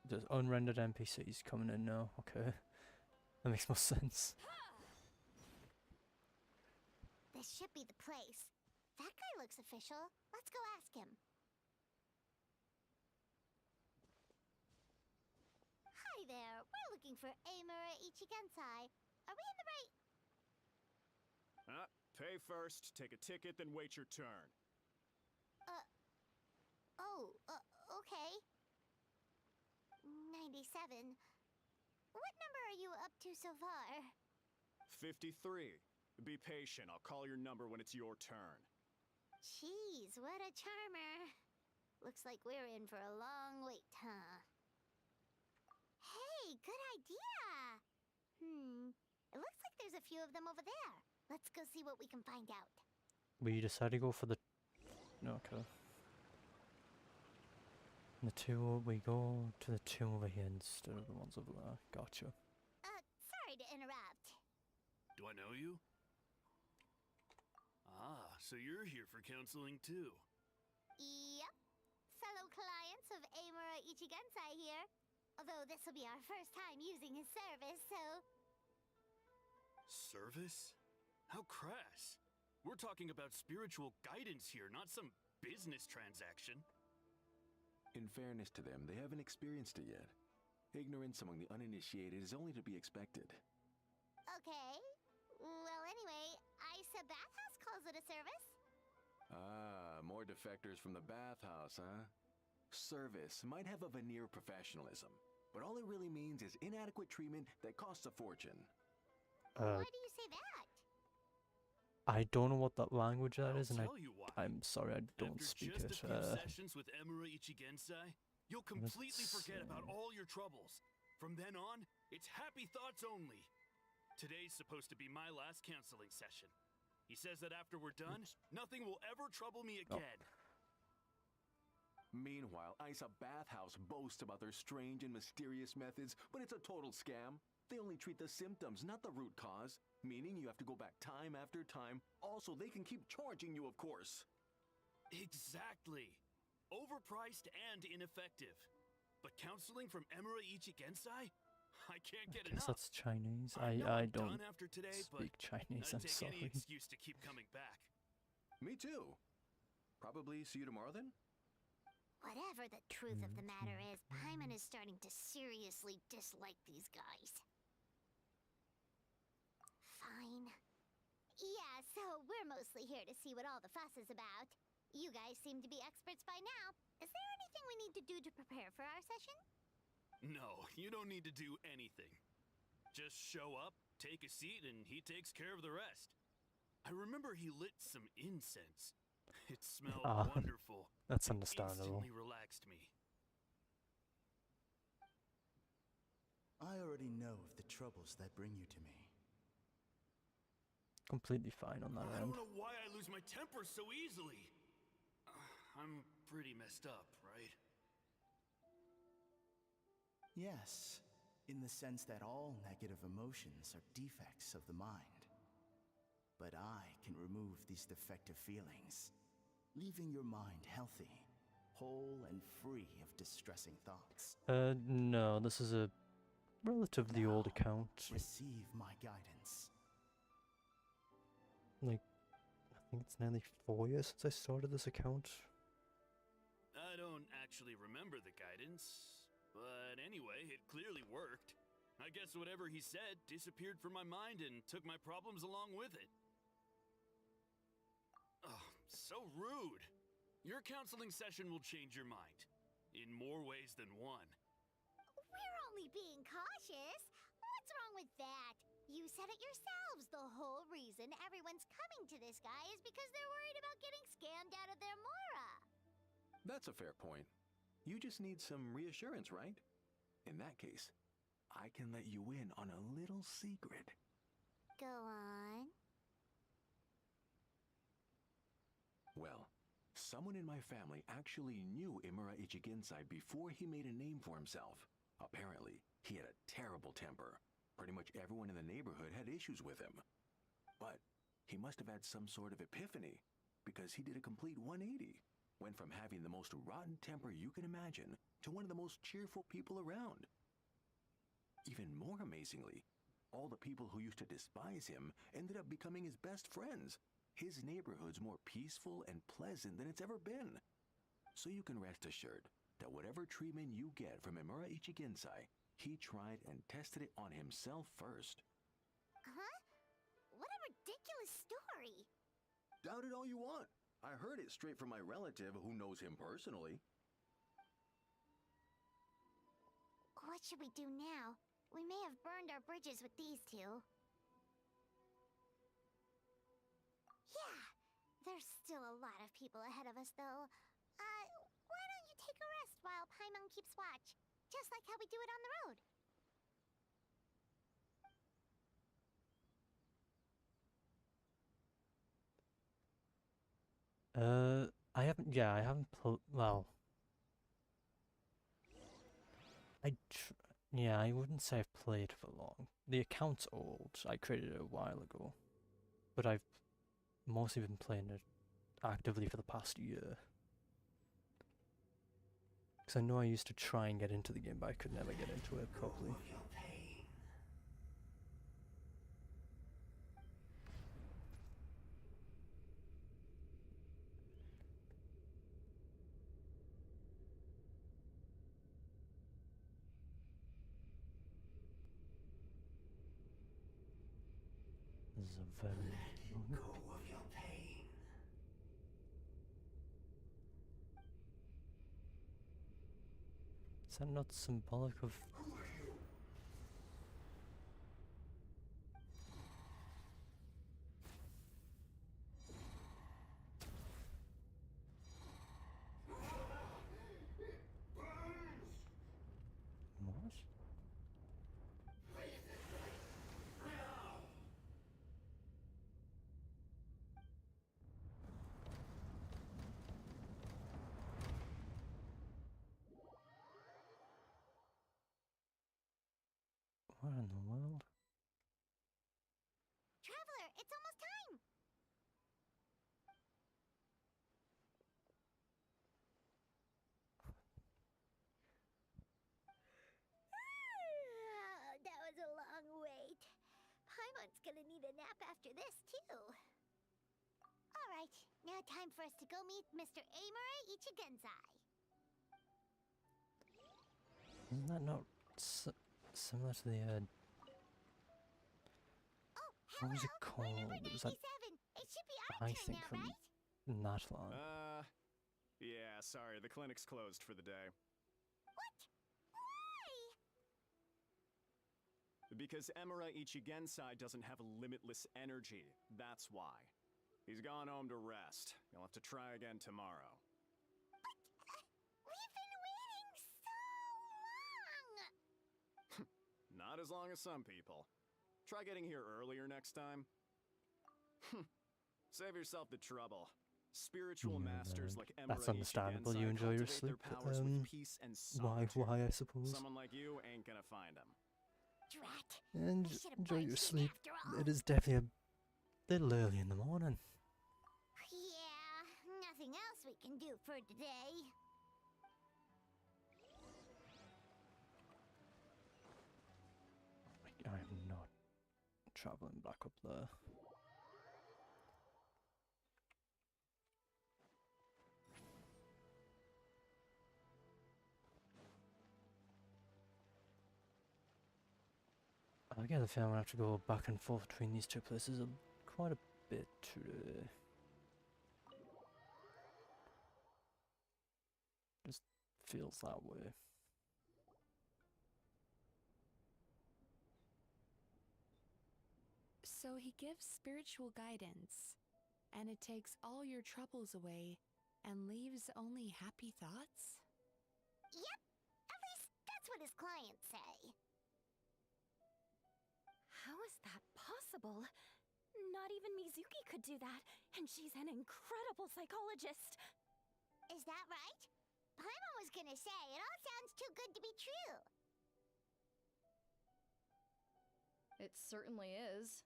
There's unrendered NPCs coming in now, okay. That makes more sense. This should be the place. That guy looks official. Let's go ask him. Hi there. We're looking for Emura Ichigensai. Are we in the right... Pay first, take a ticket, then wait your turn. Okay. 97. What number are you up to so far? 53. Be patient, I'll call your number when it's your turn. Jeez, what a charmer. Looks like we're in for a long wait, huh? Hey, good idea! It looks like there's a few of them over there. Let's go see what we can find out. We decided to go for the... Okay. We go to the two over here instead of the ones over there. Gotcha. Sorry to interrupt. Do I know you? Ah, so you're here for counseling too. Yep. Fellow clients of Amura Ichigensai here. Although this will be our first time using his service, so... Service? How crass. We're talking about spiritual guidance here, not some business transaction. In fairness to them, they haven't experienced it yet. Ignorance among the uninitiated is only to be expected. Okay. Well, anyway, Isa Bathhouse calls it a service. Ah, more defectors from the bathhouse, huh? Service might have a veneer of professionalism, but all it really means is inadequate treatment that costs a fortune. Why do you say that? I don't know what that language that is, and I'll tell you why. I'm sorry, I don't After speak just it. a few sessions with Emura Ichigensai, you'll completely forget about all your troubles. From then on, it's happy thoughts only. Today's supposed to be my last counseling session. He says that after we're done, nothing will ever trouble me again. Meanwhile, Isa Bathhouse boasts about their strange and mysterious methods, but it's a total scam. They only treat the symptoms, not the root cause, meaning you have to go back time after time. Also, they can keep charging you, of course. Exactly. Overpriced and ineffective. But counseling from Emura Ichigensai? I can't get I guess enough. that's Chinese. I know I I'm don't done after today, speak but Chinese, I'm I'd take any sorry. excuse to keep coming back. Me too. Probably see you tomorrow then? Whatever the truth of the matter is, Paimon is starting to seriously dislike these guys. Fine. Yeah, so we're mostly here to see what all the fuss is about. You guys seem to be experts by now. Is there anything we need to do to prepare for our session? No, you don't need to do anything. Just show up, take a seat, and he takes care of the rest. I remember he lit some incense. It smelled wonderful. That's It understandable. instantly relaxed me. I already know of the troubles that bring you to me. Completely fine on that I end. don't know why I lose my temper so easily. I'm pretty messed up, right? Yes, in the sense that all negative emotions are defects of the mind. But I can remove these defective feelings, leaving your mind healthy, whole and free of distressing thoughts. No, this is a relatively old account. Receive my guidance. Like, I think it's nearly 4 years since I started this account. I don't actually remember the guidance, but anyway, it clearly worked. I guess whatever he said disappeared from my mind and took my problems along with it. Oh, so rude. Your counseling session will change your mind. In more ways than one. We're only being cautious. What's wrong with that? You said it yourselves. The whole reason everyone's coming to this guy is because they're worried about getting scammed out of their Mora. That's a fair point. You just need some reassurance, right? In that case, I can let you in on a little secret. Go on. Well, someone in my family actually knew Imura Ichigensai before he made a name for himself. Apparently, he had a terrible temper. Pretty much everyone in the neighborhood had issues with him. But he must have had some sort of epiphany, because he did a complete 180. Went from having the most rotten temper you can imagine to one of the most cheerful people around. Even more amazingly, all the people who used to despise him ended up becoming his best friends. His neighborhood's more peaceful and pleasant than it's ever been. So you can rest assured that whatever treatment you get from Imura Ichigensai, he tried and tested it on himself first. Huh? What a ridiculous story. Doubt it all you want. I heard it straight from my relative who knows him personally. What should we do now? We may have burned our bridges with these two. Yeah, There's still a lot of people ahead of us, though. Why don't you take a rest while Paimon keeps watch? Just like how we do it on the road. I haven't. Yeah, I haven't. Well, yeah, I wouldn't say I've played for long. The account's old. I created it a while ago, but I've mostly been playing it actively for the past year. Because I know I used to try and get into the game, but I could never get into it properly. This is a very Is that not symbolic of? What? What in the world? Traveler, it's almost time! That was a long wait. Paimon's gonna need a nap after this, too. Alright, now time for us to go meet Mr. Amura Ichigenzai. Isn't that not similar to the Oh, what was it hello! called? Number It was that 97. It should be our I turn think now, from right? Natlan. Yeah, sorry, the clinic's closed for the day. What? Why? Because Emura Ichigensai doesn't have limitless energy, that's why. He's gone home to rest. You'll have to try again tomorrow. But, we've been waiting so long! Not as long as some people. Try getting here earlier next time. Save yourself the trouble. Spiritual masters like Emura That's understandable. Ichigensai You enjoy your cultivate sleep. their powers with peace and solitude. Why? I suppose. Someone like you ain't gonna find them. Drat. And I should've enjoy your barged in sleep. after all. It is definitely a little early in the morning. Yeah, nothing else we can do for today. I am not traveling back up there. I get the feeling I'm gonna have to go back and forth between these two places quite a bit today. Just feels that way. So he gives spiritual guidance, and it takes all your troubles away and leaves only happy thoughts? Yep, at least that's what his clients say. How is that possible? Not even Mizuki could do that, and she's an incredible psychologist. Is that right? Paimon was gonna say, it all sounds too good to be true. It certainly is.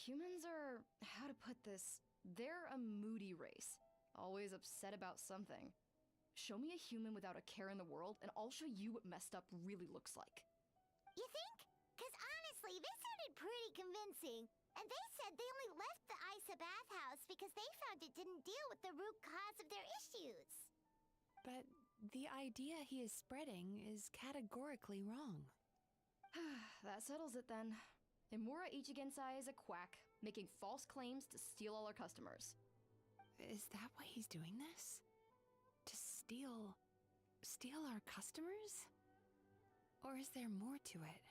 Humans are, how to put this, they're a moody race. Always upset about something. Show me a human without a care in the world, and I'll show you what messed up really looks like. You think? Because honestly, they sounded pretty convincing. And they said they only left the Isa bathhouse because they found it didn't deal with the root cause of their issues. But the idea he is spreading is categorically wrong. That settles it then. Emura Ichigensai is a quack, making false claims to steal all our customers. Is that why he's doing this? To steal our customers? Or is there more to it?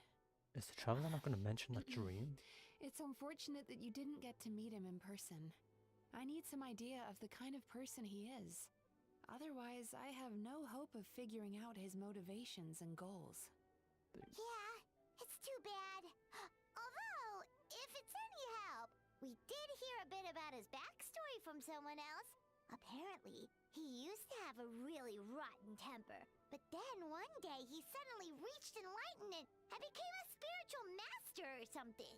Is the traveler not going to mention that dream? It's unfortunate that you didn't get to meet him in person. I need some idea of the kind of person he is. Otherwise, I have no hope of figuring out his motivations and goals. Yeah, it's too bad. Although, if it's any help, we did hear a bit about his backstory from someone else. Apparently, he used to have a really rotten temper, but then one day he suddenly reached enlightenment and became a spiritual master or something.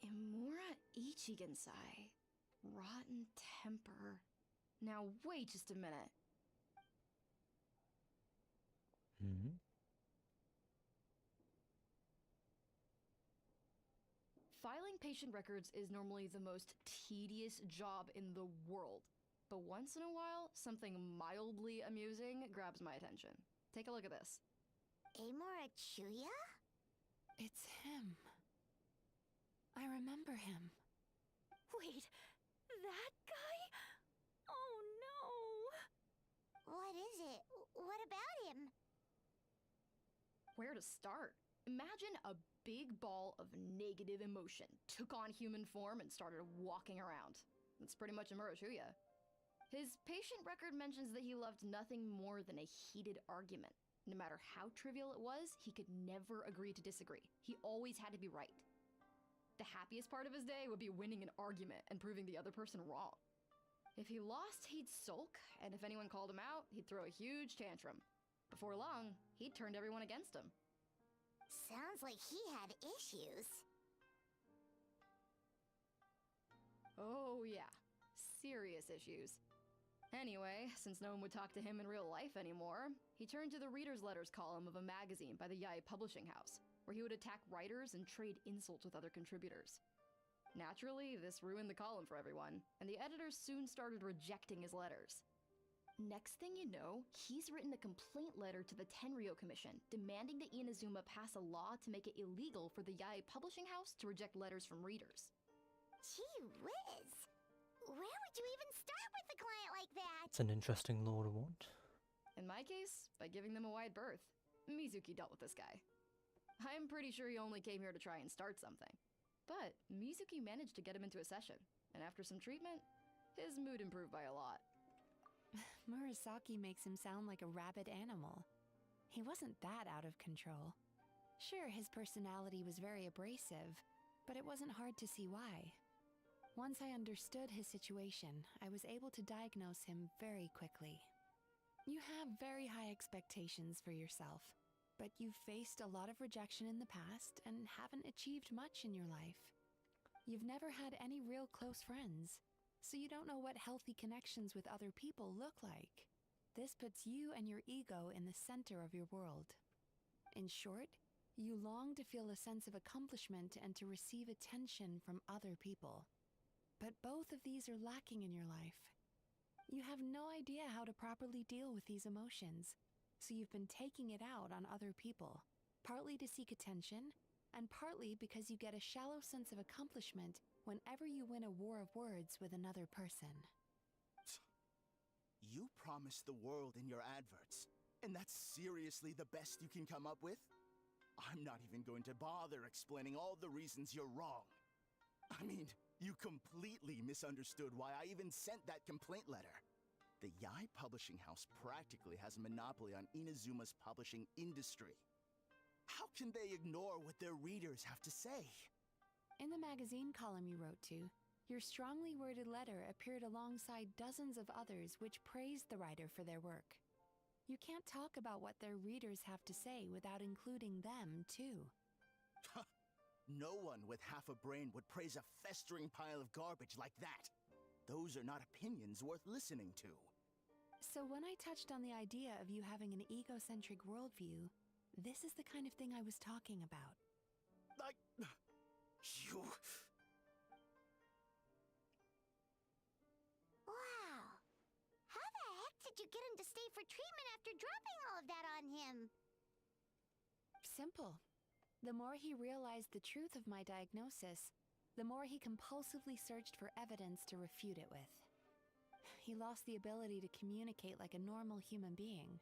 Imura Ichigensai. Rotten temper. Now wait just a minute. Hmm. Filing patient records is normally the most tedious job in the world. But once in a while, something mildly amusing grabs my attention. Take a look at this. Amora Chuya? It's him. I remember him. Wait, that guy? Oh no! What is it? What about him? Where to start? Imagine a big ball of negative emotion took on human form and started walking around. That's pretty much Imura Chuya. His patient record mentions that he loved nothing more than a heated argument. No matter how trivial it was, he could never agree to disagree. He always had to be right. The happiest part of his day would be winning an argument and proving the other person wrong. If he lost, he'd sulk, and if anyone called him out, he'd throw a huge tantrum. Before long, he'd turned everyone against him. Sounds like he had issues. Oh yeah, serious issues. Anyway, since no one would talk to him in real life anymore, he turned to the reader's letters column of a magazine by the Yai Publishing House, where he would attack writers and trade insults with other contributors. Naturally, this ruined the column for everyone, and the editors soon started rejecting his letters. Next thing you know, he's written a complaint letter to the Tenryo Commission, demanding that Inazuma pass a law to make it illegal for the Yai Publishing House to reject letters from readers. Gee whiz! Where would you even start with a client like that? It's an interesting law to want. In my case, by giving them a wide berth. Mizuki dealt with this guy. I'm pretty sure he only came here to try and start something. But Mizuki managed to get him into a session, and after some treatment, his mood improved by a lot. Murasaki makes him sound like a rabid animal. He wasn't that out of control. Sure, his personality was very abrasive, but it wasn't hard to see why. Once I understood his situation, I was able to diagnose him very quickly. You have very high expectations for yourself, but you've faced a lot of rejection in the past and haven't achieved much in your life. You've never had any real close friends, so you don't know what healthy connections with other people look like. This puts you and your ego in the center of your world. In short, you long to feel a sense of accomplishment and to receive attention from other people. But both of these are lacking in your life. You have no idea how to properly deal with these emotions, so you've been taking it out on other people, partly to seek attention, and partly because you get a shallow sense of accomplishment whenever you win a war of words with another person. You promised the world in your adverts, and that's seriously the best you can come up with? I'm not even going to bother explaining all the reasons you're wrong. I mean, you completely misunderstood why I even sent that complaint letter. The Yai Publishing House practically has a monopoly on Inazuma's publishing industry. How can they ignore what their readers have to say? In the magazine column you wrote to, your strongly worded letter appeared alongside dozens of others which praised the writer for their work. You can't talk about what their readers have to say without including them, too. No one with half a brain would praise a festering pile of garbage like that. Those are not opinions worth listening to. So when I touched on the idea of you having an egocentric worldview, this is the kind of thing I was talking about. You... Wow! How the heck did you get him to stay for treatment after dropping all of that on him? Simple. The more he realized the truth of my diagnosis, the more he compulsively searched for evidence to refute it with. He lost the ability to communicate like a normal human being.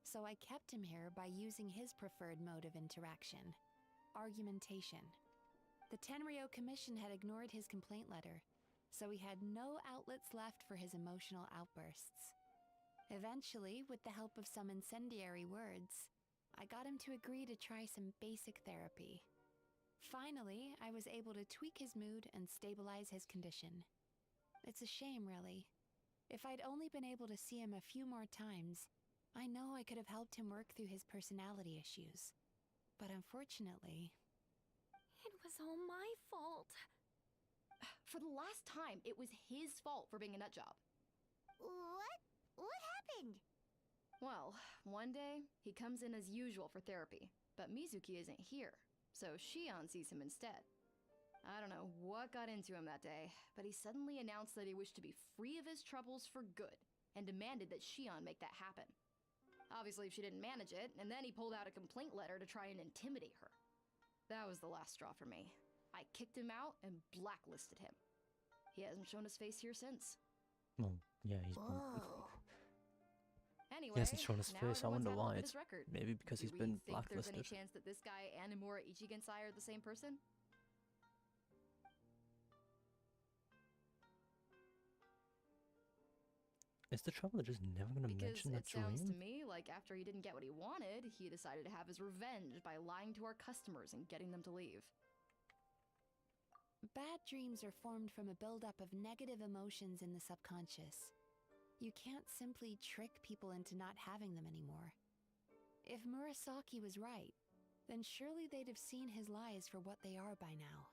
So I kept him here by using his preferred mode of interaction: argumentation. The Tenryo Commission had ignored his complaint letter, so he had no outlets left for his emotional outbursts. Eventually, with the help of some incendiary words, I got him to agree to try some basic therapy. Finally, I was able to tweak his mood and stabilize his condition. It's a shame, really. If I'd only been able to see him a few more times, I know I could have helped him work through his personality issues. But unfortunately... It was all my fault. For the last time, it was his fault for being a nutjob. What? What happened? Well, one day, he comes in as usual for therapy, but Mizuki isn't here, so Shion sees him instead. I don't know what got into him that day, but he suddenly announced that he wished to be free of his troubles for good, and demanded that Shion make that happen. Obviously, she didn't manage it, and then he pulled out a complaint letter to try and intimidate her. That was the last straw for me. I kicked him out and blacklisted him. He hasn't shown his face here since. Well, yeah, he's been... Anyway, He hasn't shown his now face. I everyone's wonder had a look why. at It's his record. maybe because Do he's we been think there's any blacklisted. chance that this guy and Imura Ichigensai are the same person? Is the Traveler just never going to Because mention the it sounds to dream? me like after he didn't get what he wanted, he decided to have his revenge by lying to our customers and getting them to leave. Bad dreams are formed from a buildup of negative emotions in the subconscious. You can't simply trick people into not having them anymore. If Murasaki was right, then surely they'd have seen his lies for what they are by now.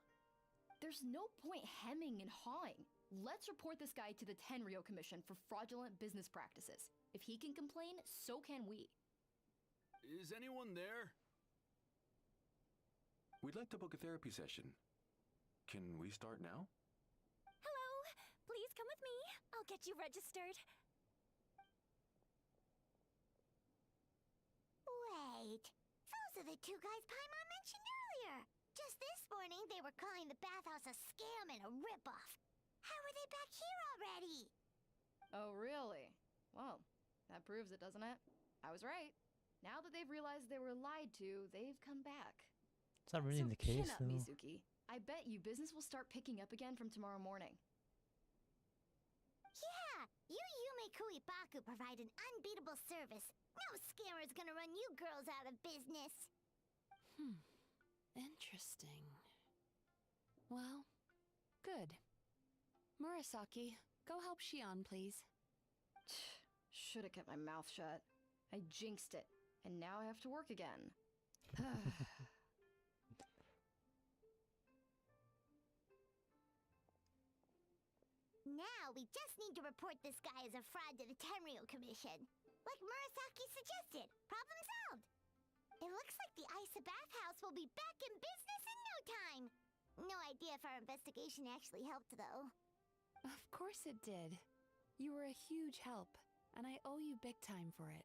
There's no point hemming and hawing. Let's report this guy to the Tenryo Commission for fraudulent business practices. If he can complain, so can we. Is anyone there? We'd like to book a therapy session. Can we start now? Hello, please come with me. I'll get you registered. Wait. Those are the two guys Paimon mentioned earlier. Just this morning, they were calling the bathhouse a scam and a ripoff. How are they back here already? Oh, really? Well, that proves it, doesn't it? I was right. Now that they've realized they were lied to, they've come back. Is that really So the case, chin up, though? Mizuki. I bet you business will start picking up again from tomorrow morning. Yeah, you Yumei Baku provide an unbeatable service. No scammer's gonna run you girls out of business. Interesting. Well, good. Murasaki, go help Shion, please. Should have kept my mouth shut. I jinxed it, and now I have to work again. Now we just need to report this guy as a fraud to the Tenryo Commission. Like Murasaki suggested. Problem solved. It looks like the Isa bathhouse will be back in business in no time. No idea if our investigation actually helped, though. Of course it did. You were a huge help, and I owe you big time for it.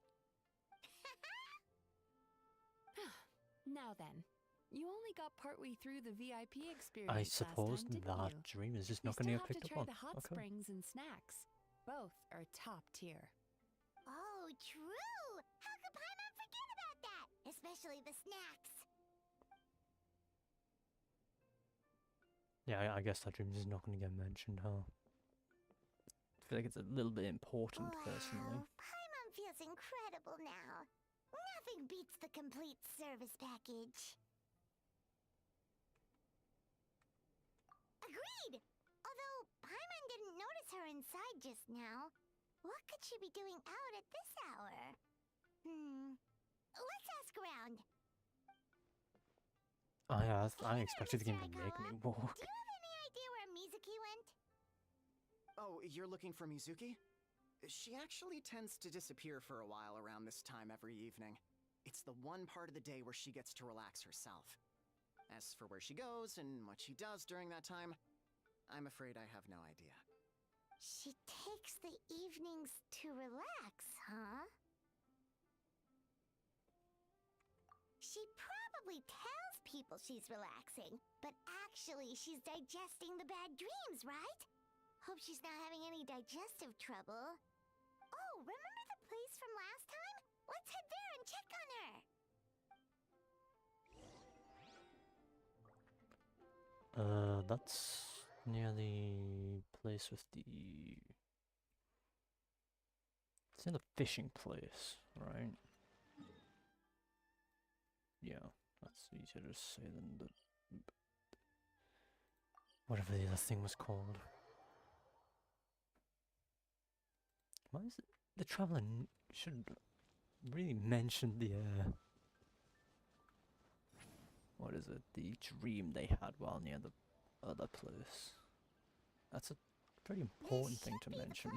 Now then, you only got partway through the VIP experience I last suppose time, didn't that you? dream is just You not going to still get have picked to up try on. the hot Okay. springs and snacks. Both are top tier. Oh, true! How could Paimon forget about that? Especially the snacks. Yeah, I guess that dream is not going to get mentioned, huh? I feel like it's a little bit important, personally. Wow, Paimon feels incredible now. Nothing beats the complete service package. Agreed! Although Paimon didn't notice her inside just now. What could she be doing out at this hour? Let's ask around. I expected the game to make me walk. Do you have any idea where Mizuki went? Oh, you're looking for Mizuki? She actually tends to disappear for a while around this time every evening. It's the one part of the day where she gets to relax herself. As for where she goes and what she does during that time, I'm afraid I have no idea. She takes the evenings to relax, huh? She probably tells people she's relaxing, but actually she's digesting the bad dreams, right? Hope she's not having any digestive trouble. Oh, remember the place from last time? Let's head there and check on her. That's Near the place with the... It's near the fishing place, right? Yeah, that's easier to say than the... whatever the other thing was called. Why is it... The traveler should really mention the, what is it? The dream they had while near the other place. That's a very important thing to mention.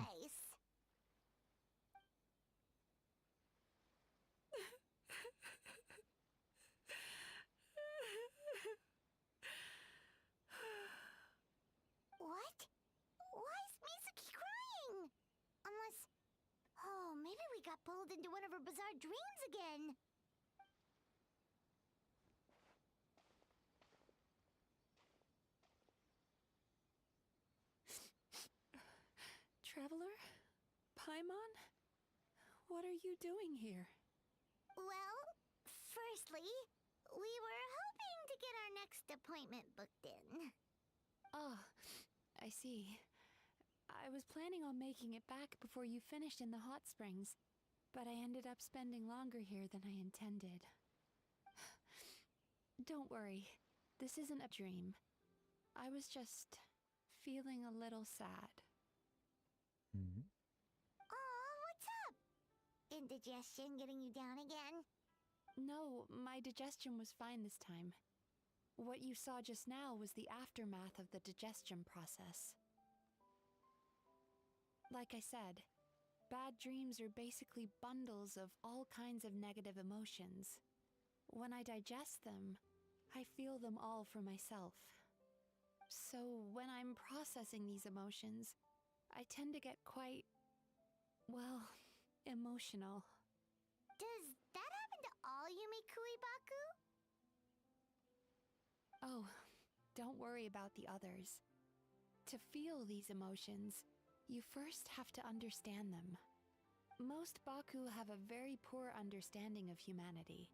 What? Why is Mizuki crying? Unless... Oh, maybe we got pulled into one of her bizarre dreams again. Traveler? Paimon? What are you doing here? Well, firstly, we were hoping to get our next appointment booked in. Oh, I see. I was planning on making it back before you finished in the hot springs, but I ended up spending longer here than I intended. Don't worry, this isn't a dream. I was just feeling a little sad. Aw, what's up? Indigestion getting you down again? No, my digestion was fine this time. What you saw just now was the aftermath of the digestion process. Like I said, bad dreams are basically bundles of all kinds of negative emotions. When I digest them, I feel them all for myself. So when I'm processing these emotions, I tend to get quite, well, emotional. Does that happen to all Yumekui Baku? Oh, don't worry about the others. To feel these emotions, you first have to understand them. Most Baku have a very poor understanding of humanity.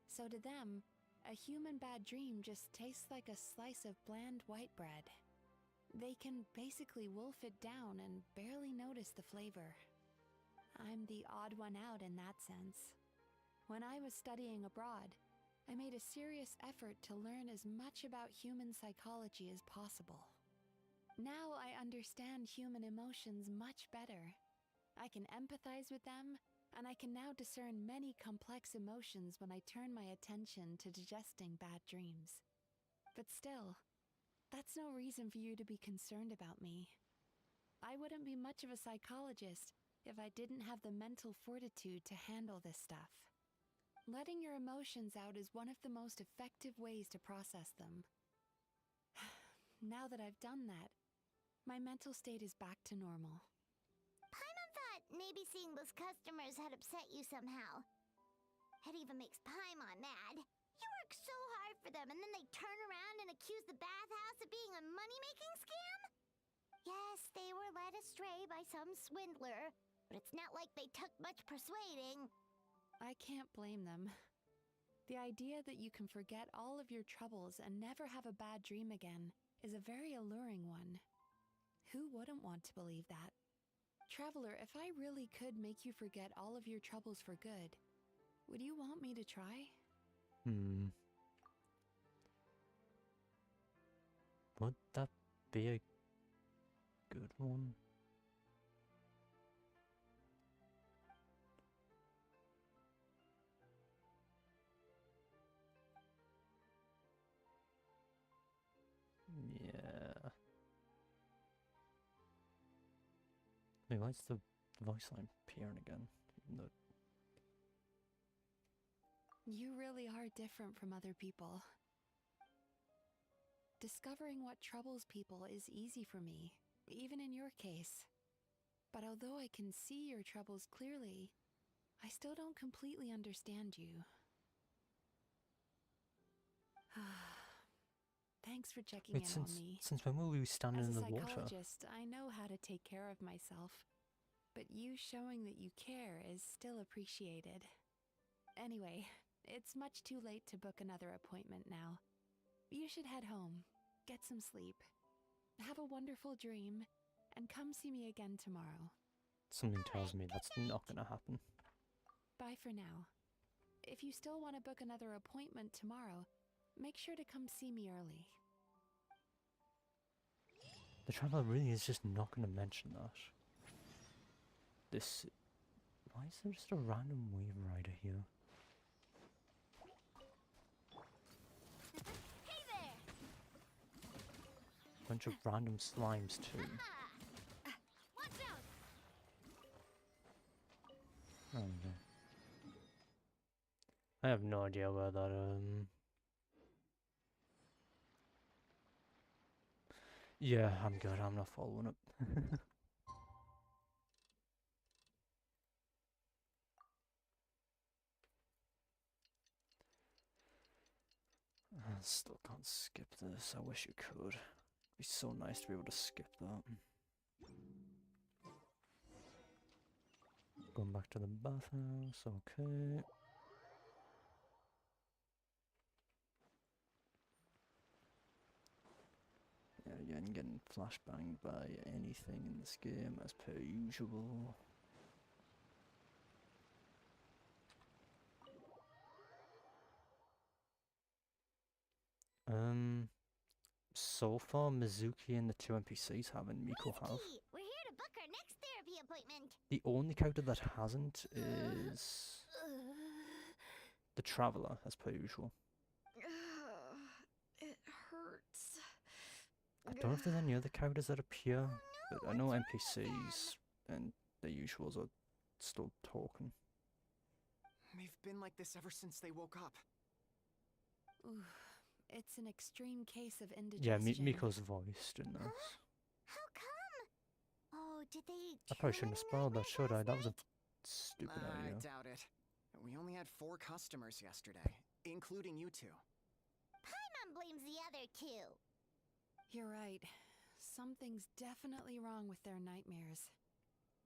So to them, a human bad dream just tastes like a slice of bland white bread. They can basically wolf it down and barely notice the flavor. I'm the odd one out in that sense. When I was studying abroad, I made a serious effort to learn as much about human psychology as possible. Now I understand human emotions much better. I can empathize with them, and I can now discern many complex emotions when I turn my attention to digesting bad dreams. But still, that's no reason for you to be concerned about me. I wouldn't be much of a psychologist if I didn't have the mental fortitude to handle this stuff. Letting your emotions out is one of the most effective ways to process them. Now that I've done that, my mental state is back to normal. Paimon thought maybe seeing those customers had upset you somehow. It even makes Paimon mad. You work so hard for them and then they turn around and accuse the bathhouse of being a money-making scam? Yes, they were led astray by some swindler, but it's not like they took much persuading. I can't blame them. The idea that you can forget all of your troubles and never have a bad dream again is a very alluring one. Who wouldn't want to believe that? Traveler, if I really could make you forget all of your troubles for good, would you want me to try? Would that be a good one? Yeah. Wait, why is the voice line appearing again? Even though... You really are different from other people. Discovering what troubles people is easy for me, even in your case. But although I can see your troubles clearly, I still don't completely understand you. Thanks for checking in on me. Since when were we standing in the water? As a psychologist, I know how to take care of myself. But you showing that you care is still appreciated. Anyway, it's much too late to book another appointment now. You should head home. Get some sleep. have a wonderful dream, and come see me again tomorrow. Something tells me that's not gonna happen. Bye for now. If you still want to book another appointment tomorrow, make sure to come see me early. The traveler really is just not gonna mention that. This... Why is there just a random wave rider here? Hey there! Bunch of random slimes too. Watch out! Oh no. I have no idea where that Yeah, I'm good, I'm not following up. I still can't skip this. I wish you could. It'd be so nice to be able to skip that. Going back to the bathhouse, okay. Yeah, again, getting flashbanged by anything in this game as per usual. So far, Mizuki and the two NPCs haven't. Miko have. Mizuki, we're here to book our next therapy appointment. The only character that hasn't is the Traveler, as per usual. It hurts. I don't know if there's any other characters that appear, but I know NPCs and the usuals are still talking. They've been like this ever since they woke up. Ooh, it's an extreme case of indigestion. Yeah, Miko's voiced in this. How come? Oh, did they... I probably shouldn't have spoiled that, should I? That was a stupid I idea. doubt it. We only had 4 customers yesterday, including you two. Paimon blames the other two. You're right. Something's definitely wrong with their nightmares.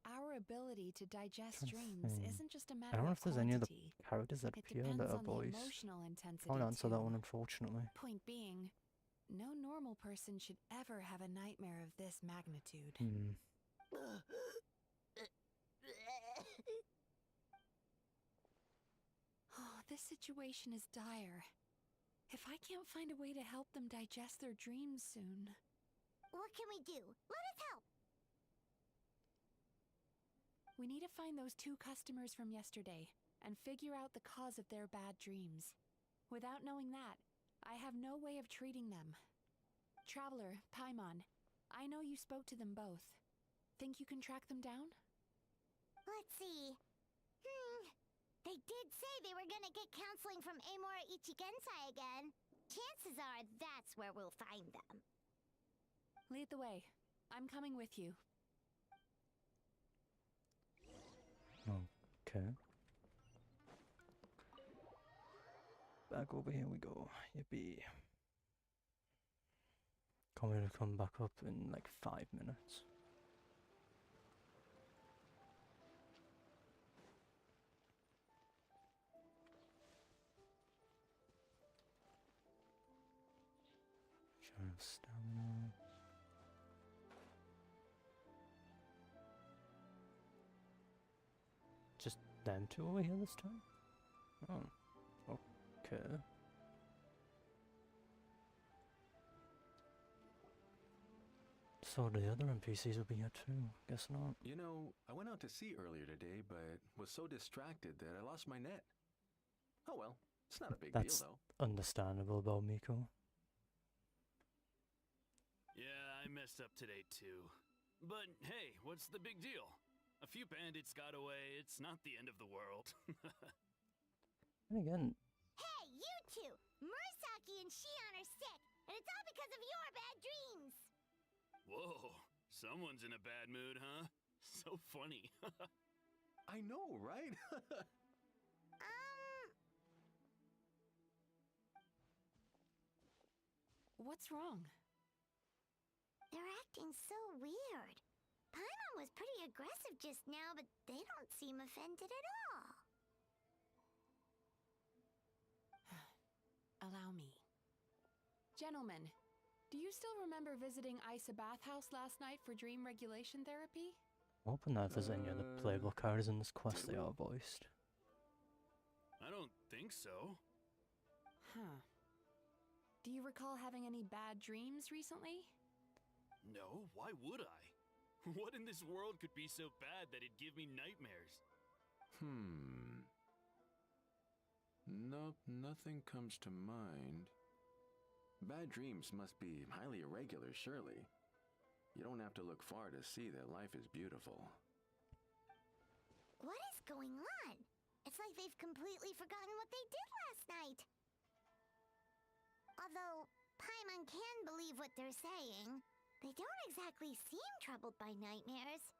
Our ability to digest dreams isn't just a matter I don't know of if there's any other quantity. characters that It appear depends that are on the voiced. emotional intensity Can't answer that too. one, unfortunately. Point being, no normal person should ever have a nightmare of this magnitude. Oh, this situation is dire. If I can't find a way to help them digest their dreams soon... What can we do? Let us help. We need to find those 2 customers from yesterday and figure out the cause of their bad dreams. Without knowing that, I have no way of treating them. Traveler, Paimon, I know you spoke to them both. Think you can track them down? Let's see. They did say they were gonna get counseling from Amora Ichigensai again. Chances are that's where we'll find them. Lead the way. I'm coming with you. Okay. Back over here we go. Yippee. Can't wait to come back up in like 5 minutes. Share of stamina. Just them two over here this time? Oh, okay. So the other NPCs will be here too. Guess not. You know, I went out to sea earlier today, but was so distracted that I lost my net. Oh well, it's not a big That's deal though. understandable about Miko. Yeah, I messed up today too. But hey, what's the big deal? A few bandits got away, it's not the end of the world. And again, Hey, you two! Murasaki and Shion are sick, and it's all because of your bad dreams! Whoa, someone's in a bad mood, huh? So funny. I know, right? What's wrong? They're acting so weird. Paimon was pretty aggressive just now, but they don't seem offended at all. Allow me. Gentlemen, Do you still remember visiting Isa Bathhouse last night for dream regulation therapy? Hoping that if there's any other playable characters in this quest, they are voiced. I don't think so. Huh. Do you recall having any bad dreams recently? No, why would I? What in this world could be so bad that it'd give me nightmares? Nope, nothing comes to mind. Bad dreams must be highly irregular, surely. You don't have to look far to see that life is beautiful. What is going on? It's like they've completely forgotten what they did last night. Although Paimon can believe what they're saying, they don't exactly seem troubled by nightmares.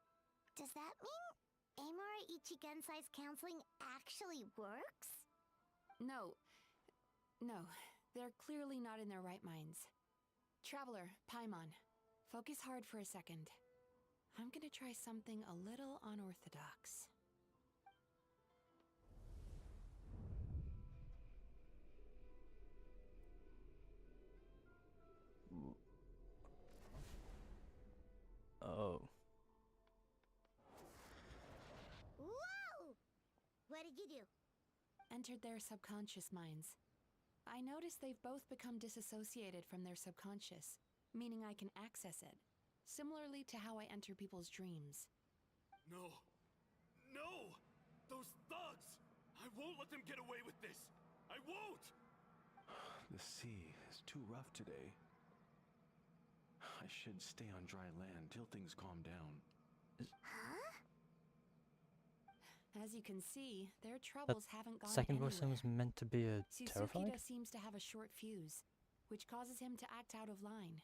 Does that mean Amura Ichigensai's counseling actually works? No. No, they're clearly not in their right minds. Traveler, Paimon, focus hard for a second. I'm gonna try something a little unorthodox. Oh. Whoa! What did you do? Entered their subconscious minds. I noticed they've both become disassociated from their subconscious, meaning I can access it, similarly to how I enter people's dreams. No. No! Those thugs! I won't let them get away with this! I won't! The sea is too rough today. I should stay on dry land till things calm down. Huh? As you can see, their troubles haven't gone Second anywhere. voice was meant to be a terrified? Susukida seems to have a short fuse, which causes him to act out of line.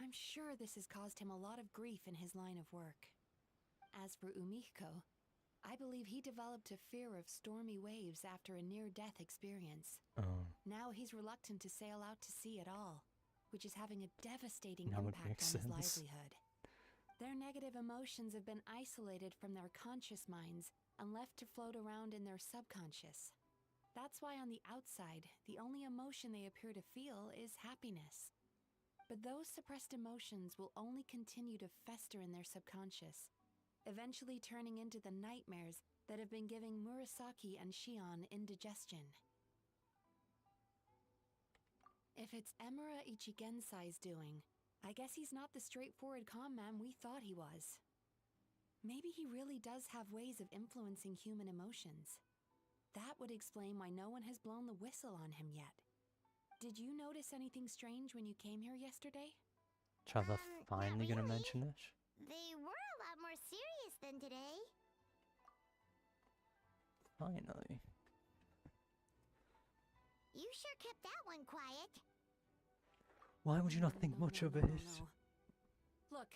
I'm sure this has caused him a lot of grief in his line of work. As for Umihiko, I believe he developed a fear of stormy waves after a near-death experience. Oh. Now he's reluctant to sail out to sea at all, which is having a devastating That would impact make on his sense. livelihood. Their negative emotions have been isolated from their conscious minds and left to float around in their subconscious. That's why on the outside, the only emotion they appear to feel is happiness. But those suppressed emotions will only continue to fester in their subconscious, eventually turning into the nightmares that have been giving Murasaki and Shion indigestion. If it's Emura Ichigensai's doing, I guess he's not the straightforward calm man we thought he was. Maybe he really does have ways of influencing human emotions. That would explain why no one has blown the whistle on him yet. Did you notice anything strange when you came here yesterday? Traveler finally not gonna really. mention it? They were a lot more serious than today. Finally. You sure kept that one quiet. Why would you not think much of it? No. Look,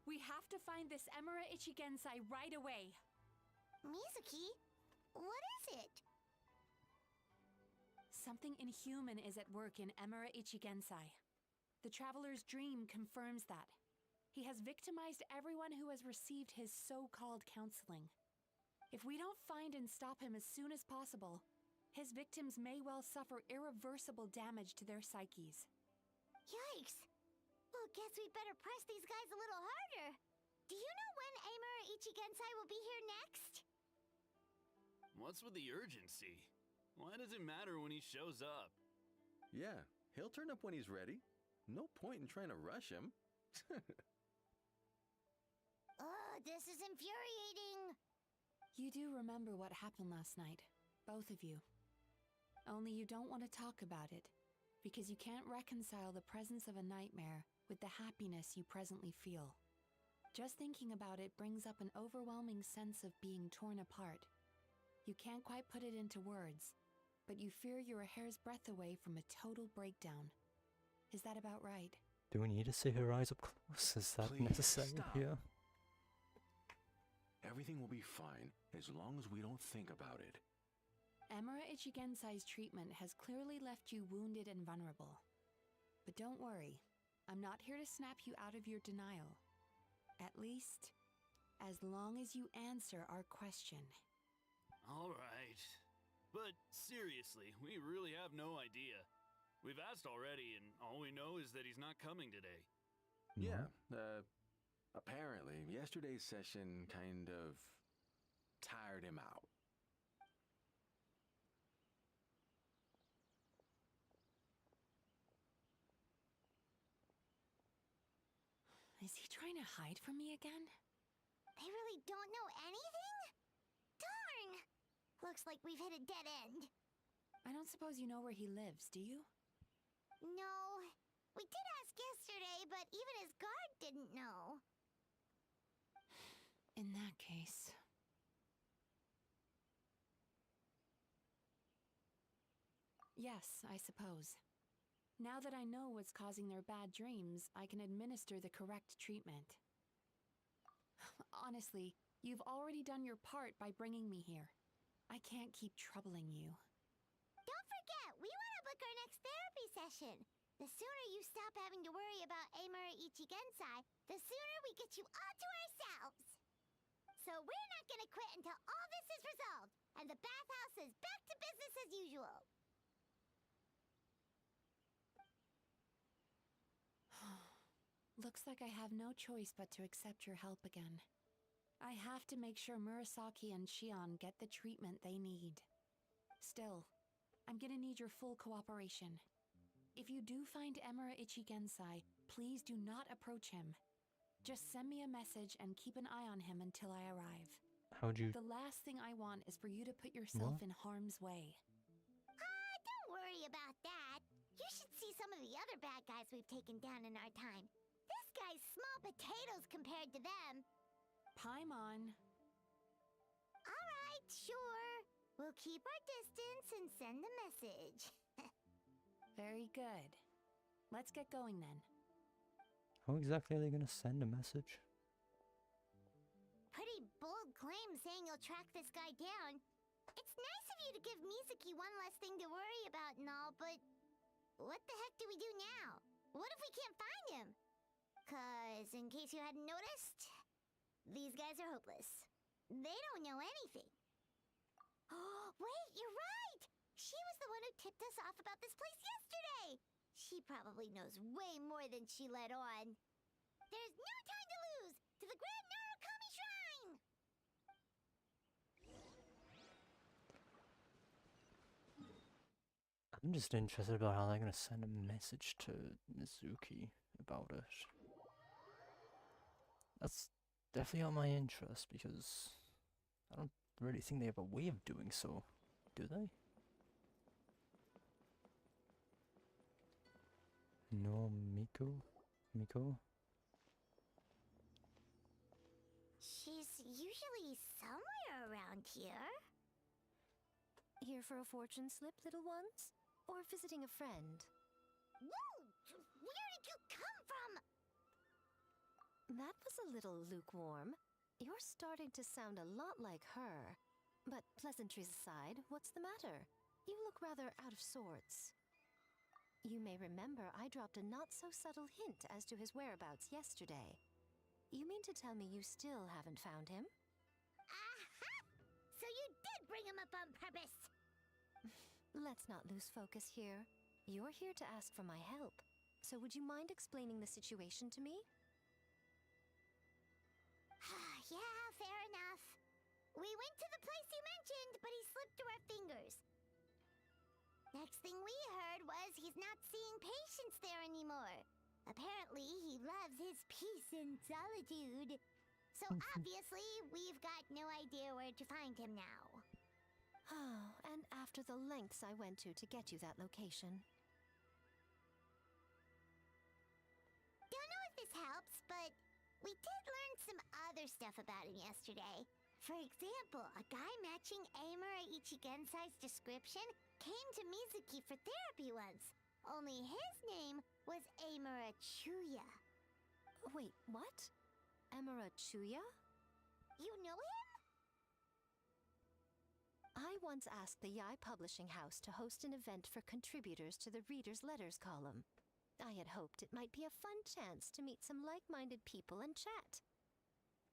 we have to find this Emura Ichigensai right away. Mizuki, what is it? Something inhuman is at work in Emura Ichigensai. The traveler's dream confirms that. He has victimized everyone who has received his so-called counseling. If we don't find and stop him as soon as possible, his victims may well suffer irreversible damage to their psyches. Yikes! Well, guess we better press these guys a little harder. Do you know when Amura Ichigensai will be here next? What's with the urgency? Why does it matter when he shows up? Yeah, he'll turn up when he's ready. No point in trying to rush him. Ugh, this is infuriating. You do remember what happened last night, both of you. Only you don't want to talk about it, because you can't reconcile the presence of a nightmare with the happiness you presently feel. Just thinking about it brings up an overwhelming sense of being torn apart. You can't quite put it into words, but you fear you're a hair's breadth away from a total breakdown. Is that about right? Do we need to see her eyes up close? Is that Please, necessary stop. here? Everything will be fine as long as we don't think about it. Emura Ichigensai's treatment has clearly left you wounded and vulnerable. But don't worry, I'm not here to snap you out of your denial. At least, as long as you answer our question. Alright. But seriously, we really have no idea. We've asked already, and all we know is that he's not coming today. Yeah, apparently, yesterday's session kind of tired him out. Is he trying to hide from me again? They really don't know anything? Darn! Looks like we've hit a dead end. I don't suppose you know where he lives, do you? No. We did ask yesterday, but even his guard didn't know. In that case... Yes, I suppose. Now that I know what's causing their bad dreams, I can administer the correct treatment. Honestly, you've already done your part by bringing me here. I can't keep troubling you. Don't forget, we want to book our next therapy session. The sooner you stop having to worry about Amura Ichigensai, the sooner we get you all to ourselves. So we're not gonna quit until all this is resolved, and the bathhouse is back to business as usual. Looks like I have no choice but to accept your help again. I have to make sure Murasaki and Shion get the treatment they need. Still, I'm gonna need your full cooperation. If you do find Emura Ichigensai, please do not approach him. Just send me a message and keep an eye on him until I arrive. How'd you... The last thing I want is for you to put yourself What? in harm's way. Don't worry about that. You should see some of the other bad guys we've taken down in our time. This guy's small potatoes compared to them. Paimon. Alright, sure. We'll keep our distance and send a message. Very good. Let's get going then. How exactly are they gonna send a message? Pretty bold claim saying you'll track this guy down. It's nice of you to give Mizuki one less thing to worry about and all, but what the heck do we do now? What if we can't find him? 'Cause, in case you hadn't noticed, these guys are hopeless. They don't know anything. Oh, wait, you're right! She was the one who tipped us off about this place yesterday! She probably knows way more than she let on. There's no time to lose! To the Grand Narukami Shrine! I'm just interested about how they're gonna send a message to Mizuki about it. That's definitely on my interest because I don't really think they have a way of doing so, do they? No, Miko? She's usually somewhere around here. Here for a fortune slip, little ones? Or visiting a friend? Whoa! Where did you come from? That was a little lukewarm. You're starting to sound a lot like her. But pleasantries aside, what's the matter? You look rather out of sorts. You may remember I dropped a not-so-subtle hint as to his whereabouts yesterday. You mean to tell me you still haven't found him? Aha! So you did bring him up on purpose! Let's not lose focus here. You're here to ask for my help. So would you mind explaining the situation to me? Yeah, fair enough. We went to the place you mentioned, but he slipped through our fingers. Next thing we heard was he's not seeing patients there anymore. Apparently, he loves his peace and solitude. So obviously, we've got no idea where to find him now. Oh, and after the lengths I went to get you that location. Don't know if this helps, but we did learn some other stuff about him yesterday. For example, a guy matching Amura Ichigensai's description came to Mizuki for therapy once. Only his name was Amura Chuya. Wait, what? Emura Chuya? You know him? I once asked the Yai Publishing House to host an event for contributors to the Reader's Letters column. I had hoped it might be a fun chance to meet some like-minded people and chat.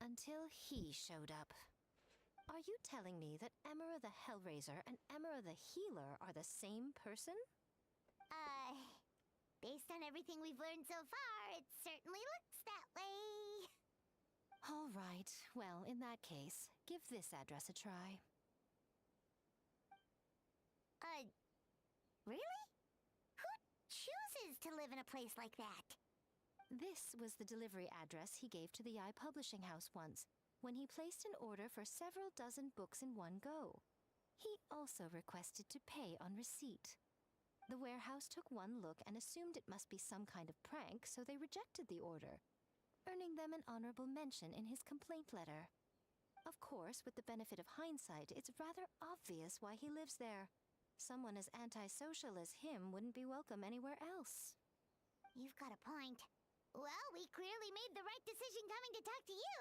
Until he showed up. Are you telling me that Emura the Hellraiser and Emura the Healer are the same person? Based on everything we've learned so far, it certainly looks that way. All right. Well, in that case, give this address a try. Really? Who chooses to live in a place like that? This was the delivery address he gave to the publishing house once, when he placed an order for several dozen books in one go. He also requested to pay on receipt. The warehouse took one look and assumed it must be some kind of prank, so they rejected the order, earning them an honorable mention in his complaint letter. Of course, with the benefit of hindsight, it's rather obvious why he lives there. Someone as antisocial as him wouldn't be welcome anywhere else. You've got a point. Well, we clearly made the right decision coming to talk to you.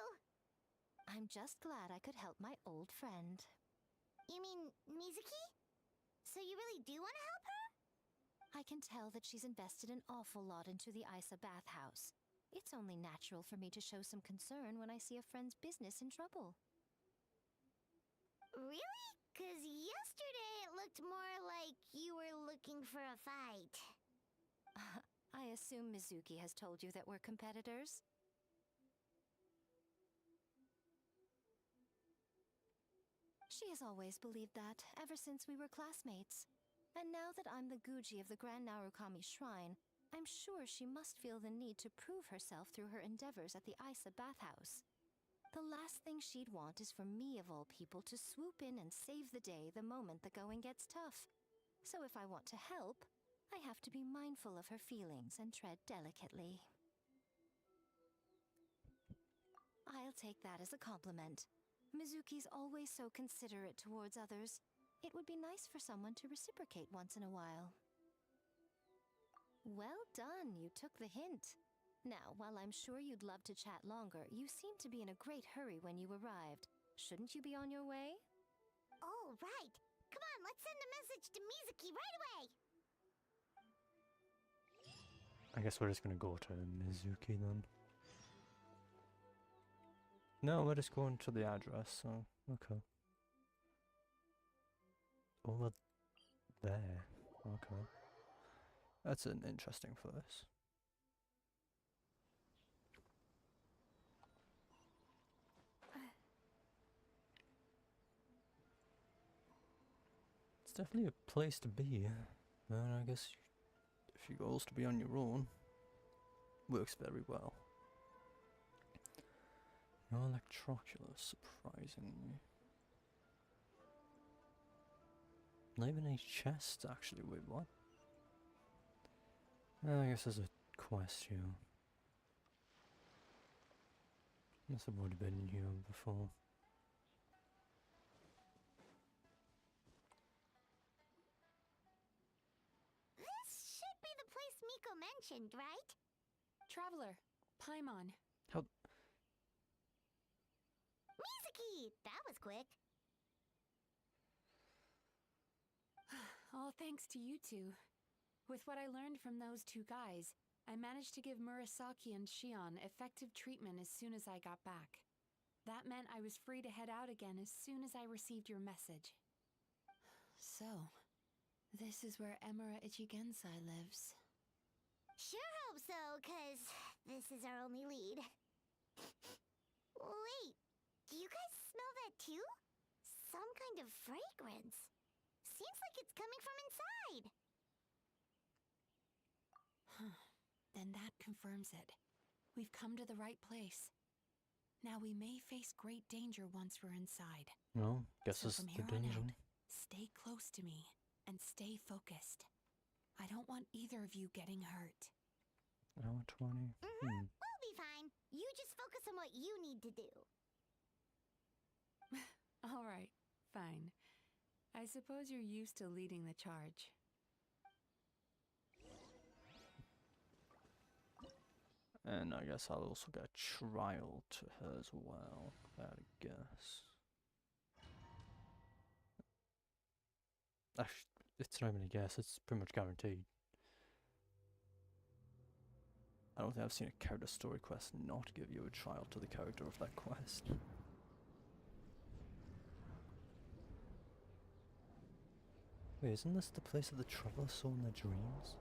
I'm just glad I could help my old friend. You mean Mizuki? So you really do want to help her? I can tell that she's invested an awful lot into the Isa bathhouse. It's only natural for me to show some concern when I see a friend's business in trouble. Really? 'Cause yesterday it looked more like you were looking for a fight. I assume Mizuki has told you that we're competitors? She has always believed that, ever since we were classmates. And now that I'm the Guji of the Grand Narukami Shrine, I'm sure she must feel the need to prove herself through her endeavors at the Isa bathhouse. The last thing she'd want is for me, of all people, to swoop in and save the day the moment the going gets tough. So if I want to help, I have to be mindful of her feelings and tread delicately. I'll take that as a compliment. Mizuki's always so considerate towards others. It would be nice for someone to reciprocate once in a while. Well done, you took the hint. Now, while I'm sure you'd love to chat longer, you seemed to be in a great hurry when you arrived. Shouldn't you be on your way? Oh, right. Come on, let's send a message to Mizuki right away. I guess we're just gonna go to Mizuki then. No, we're just going to the address, so okay. Oh, we're there. Okay. That's an interesting place. It's definitely a place to be. And I guess if you goes to be on your own, works very well. No electroculus, surprisingly. Not even any chests, actually. Wait, what? I guess there's a quest here. Must have already been here before. This should be the place Miko mentioned, right? Traveler, Paimon. How? Mizuki! That was quick. All thanks to you two. With what I learned from those two guys, I managed to give Murasaki and Shion effective treatment as soon as I got back. That meant I was free to head out again as soon as I received your message. So, this is where Emura Ichigensai lives. Sure hope so, 'cause this is our only lead. Wait, do you guys smell that too? Some kind of fragrance. Seems like it's coming from inside. Then that confirms it. We've come to the right place. Now we may face great danger once we're inside. No, guess So it's from the here on dungeon. out, stay close to me and stay focused. I don't want either of you getting hurt. Hour 20. We'll be fine. You just focus on what you need to do. All right, fine. I suppose you're used to leading the charge. And I guess I'll also get a trial to her as well, I guess. Actually, it's not even a guess, it's pretty much guaranteed. I don't think I've seen a character story quest not give you a trial to the character of that quest. Wait, isn't this the place that the travelers saw in their dreams?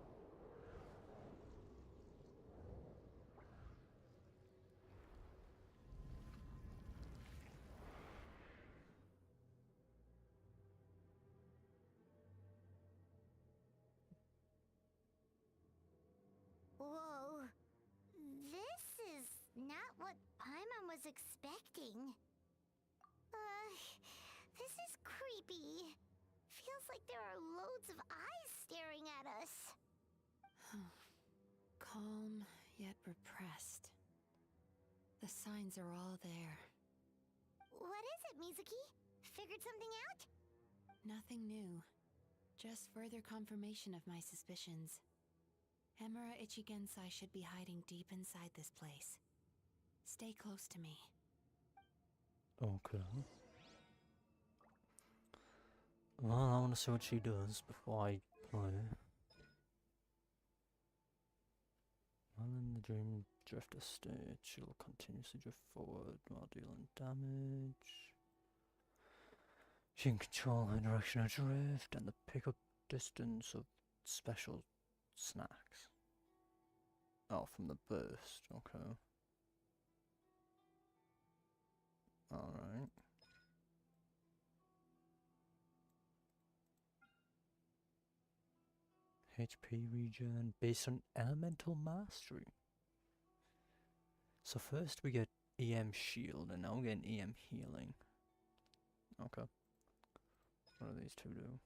Not what Paimon was expecting. This is creepy. Feels like there are loads of eyes staring at us. Calm, yet repressed. The signs are all there. What is it, Mizuki? Figured something out? Nothing new. Just further confirmation of my suspicions. Emura Ichigensai should be hiding deep inside this place. Stay close to me. Okay. Well, I want to see what she does before I play. While in the Dream Drifter state, she'll continuously drift forward while dealing damage. She can control her direction of drift and the pickup distance of special snacks. Oh, from the burst, okay. Alright. HP regen based on elemental mastery. So first we get EM shield and now we're getting EM healing. Okay. What do these two do?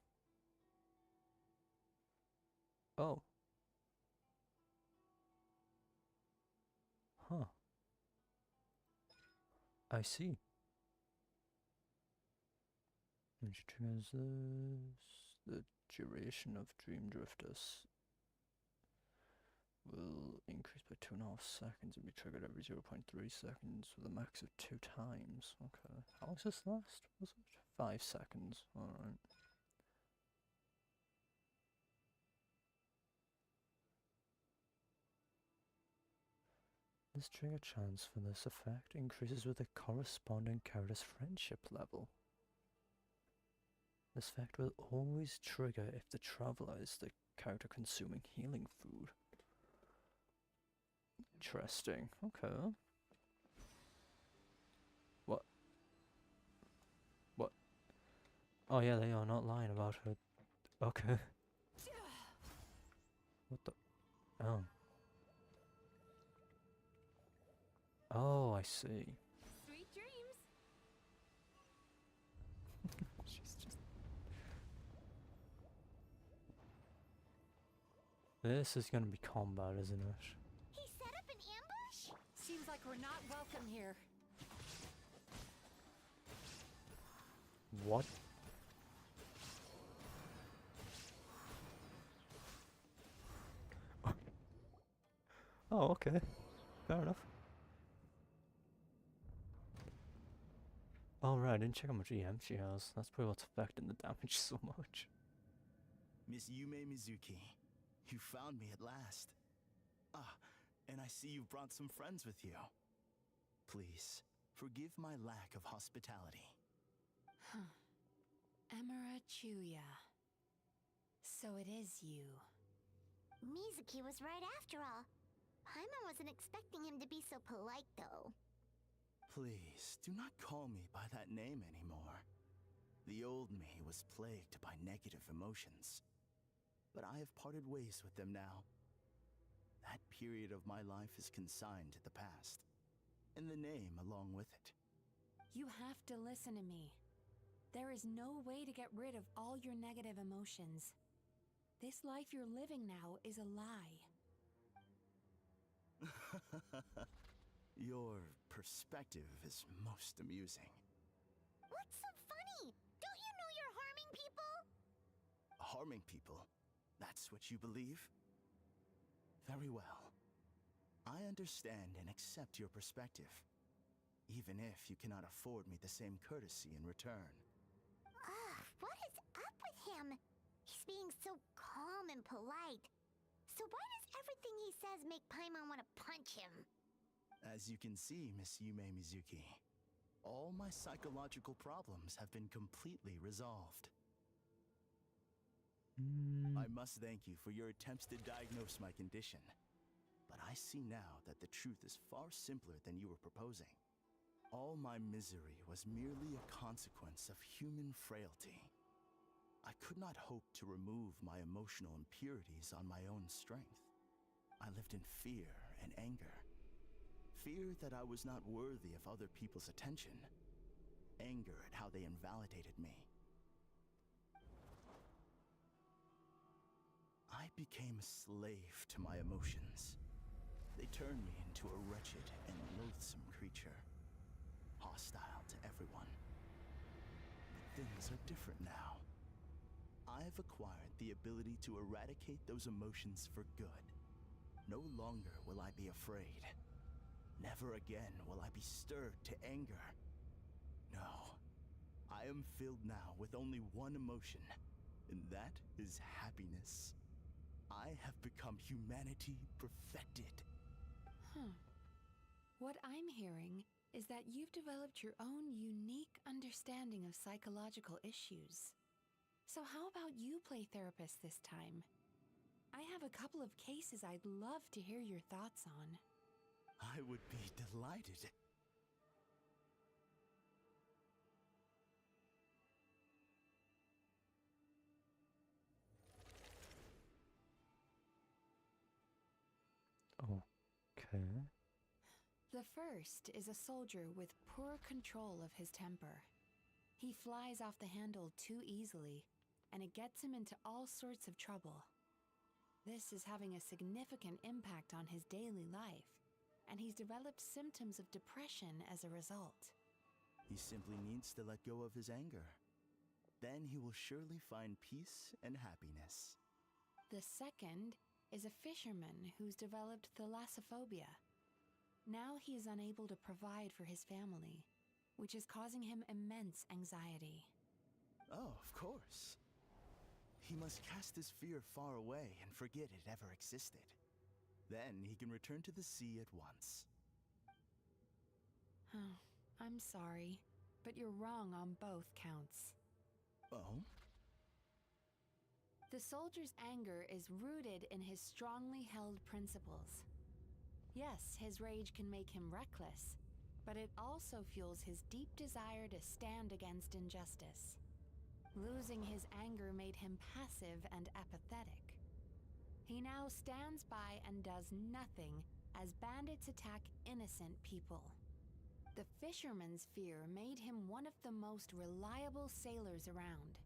Oh. Huh. I see. Which triggers this. The duration of Dream Drifters will increase by 2.5 seconds and be triggered every 0.3 seconds with a max of 2 times. Okay. How long does this last? Was it 5 seconds? Alright. This trigger chance for this effect increases with the corresponding character's friendship level. This effect will always trigger if the traveler is the character consuming healing food. Interesting. Okay. What? What? Oh yeah, they are not lying about her. Okay. What the? Oh. Oh, I see. Sweet dreams. She's just... This is gonna be combat, isn't it? He set up an ambush? Seems like we're not welcome here. What? Oh, okay. Fair enough. Alright, I didn't check how much EM she has. That's probably what's affecting the damage so much. Miss Yumemizuki, you found me at last. Ah, and I see you've brought some friends with you. Please, forgive my lack of hospitality. Huh. Emura Chuya. So it is you. Mizuki was right after all. Paimon wasn't expecting him to be so polite, though. Please, do not call me by that name anymore. The old me was plagued by negative emotions. But I have parted ways with them now. That period of my life is consigned to the past, and the name along with it. You have to listen to me. There is no way to get rid of all your negative emotions. This life you're living now is a lie. Your perspective is most amusing. What's so funny? Don't you know you're harming people? Harming people? That's what you believe? Very well. I understand and accept your perspective, even if you cannot afford me the same courtesy in return. What is up with him? He's being so calm and polite. So why does everything he says make Paimon want to punch him? As you can see, Miss Yumemizuki, all my psychological problems have been completely resolved. I must thank you for your attempts to diagnose my condition, but I see now that the truth is far simpler than you were proposing. All my misery was merely a consequence of human frailty. I could not hope to remove my emotional impurities on my own strength. I lived in fear and anger. Fear that I was not worthy of other people's attention. Anger at how they invalidated me. I became a slave to my emotions. They turned me into a wretched and loathsome creature, hostile to everyone. But things are different now. I've acquired the ability to eradicate those emotions for good. No longer will I be afraid. Never again will I be stirred to anger. No, I am filled now with only one emotion, and that is happiness. I have become humanity perfected. What I'm hearing is that you've developed your own unique understanding of psychological issues. So how about you play therapist this time? I have a couple of cases I'd love to hear your thoughts on. I would be delighted. Okay. The first is a soldier with poor control of his temper. He flies off the handle too easily, and it gets him into all sorts of trouble. This is having a significant impact on his daily life, and he's developed symptoms of depression as a result. He simply needs to let go of his anger. Then he will surely find peace and happiness. The second is a fisherman who's developed thalassophobia. Now he is unable to provide for his family, which is causing him immense anxiety. Oh, of course. He must cast his fear far away and forget it ever existed. Then he can return to the sea at once. I'm sorry, but you're wrong on both counts. Oh? The soldier's anger is rooted in his strongly held principles. Yes, his rage can make him reckless, but it also fuels his deep desire to stand against injustice. Losing his anger made him passive and apathetic. He now stands by and does nothing as bandits attack innocent people. The fisherman's fear made him one of the most reliable sailors around.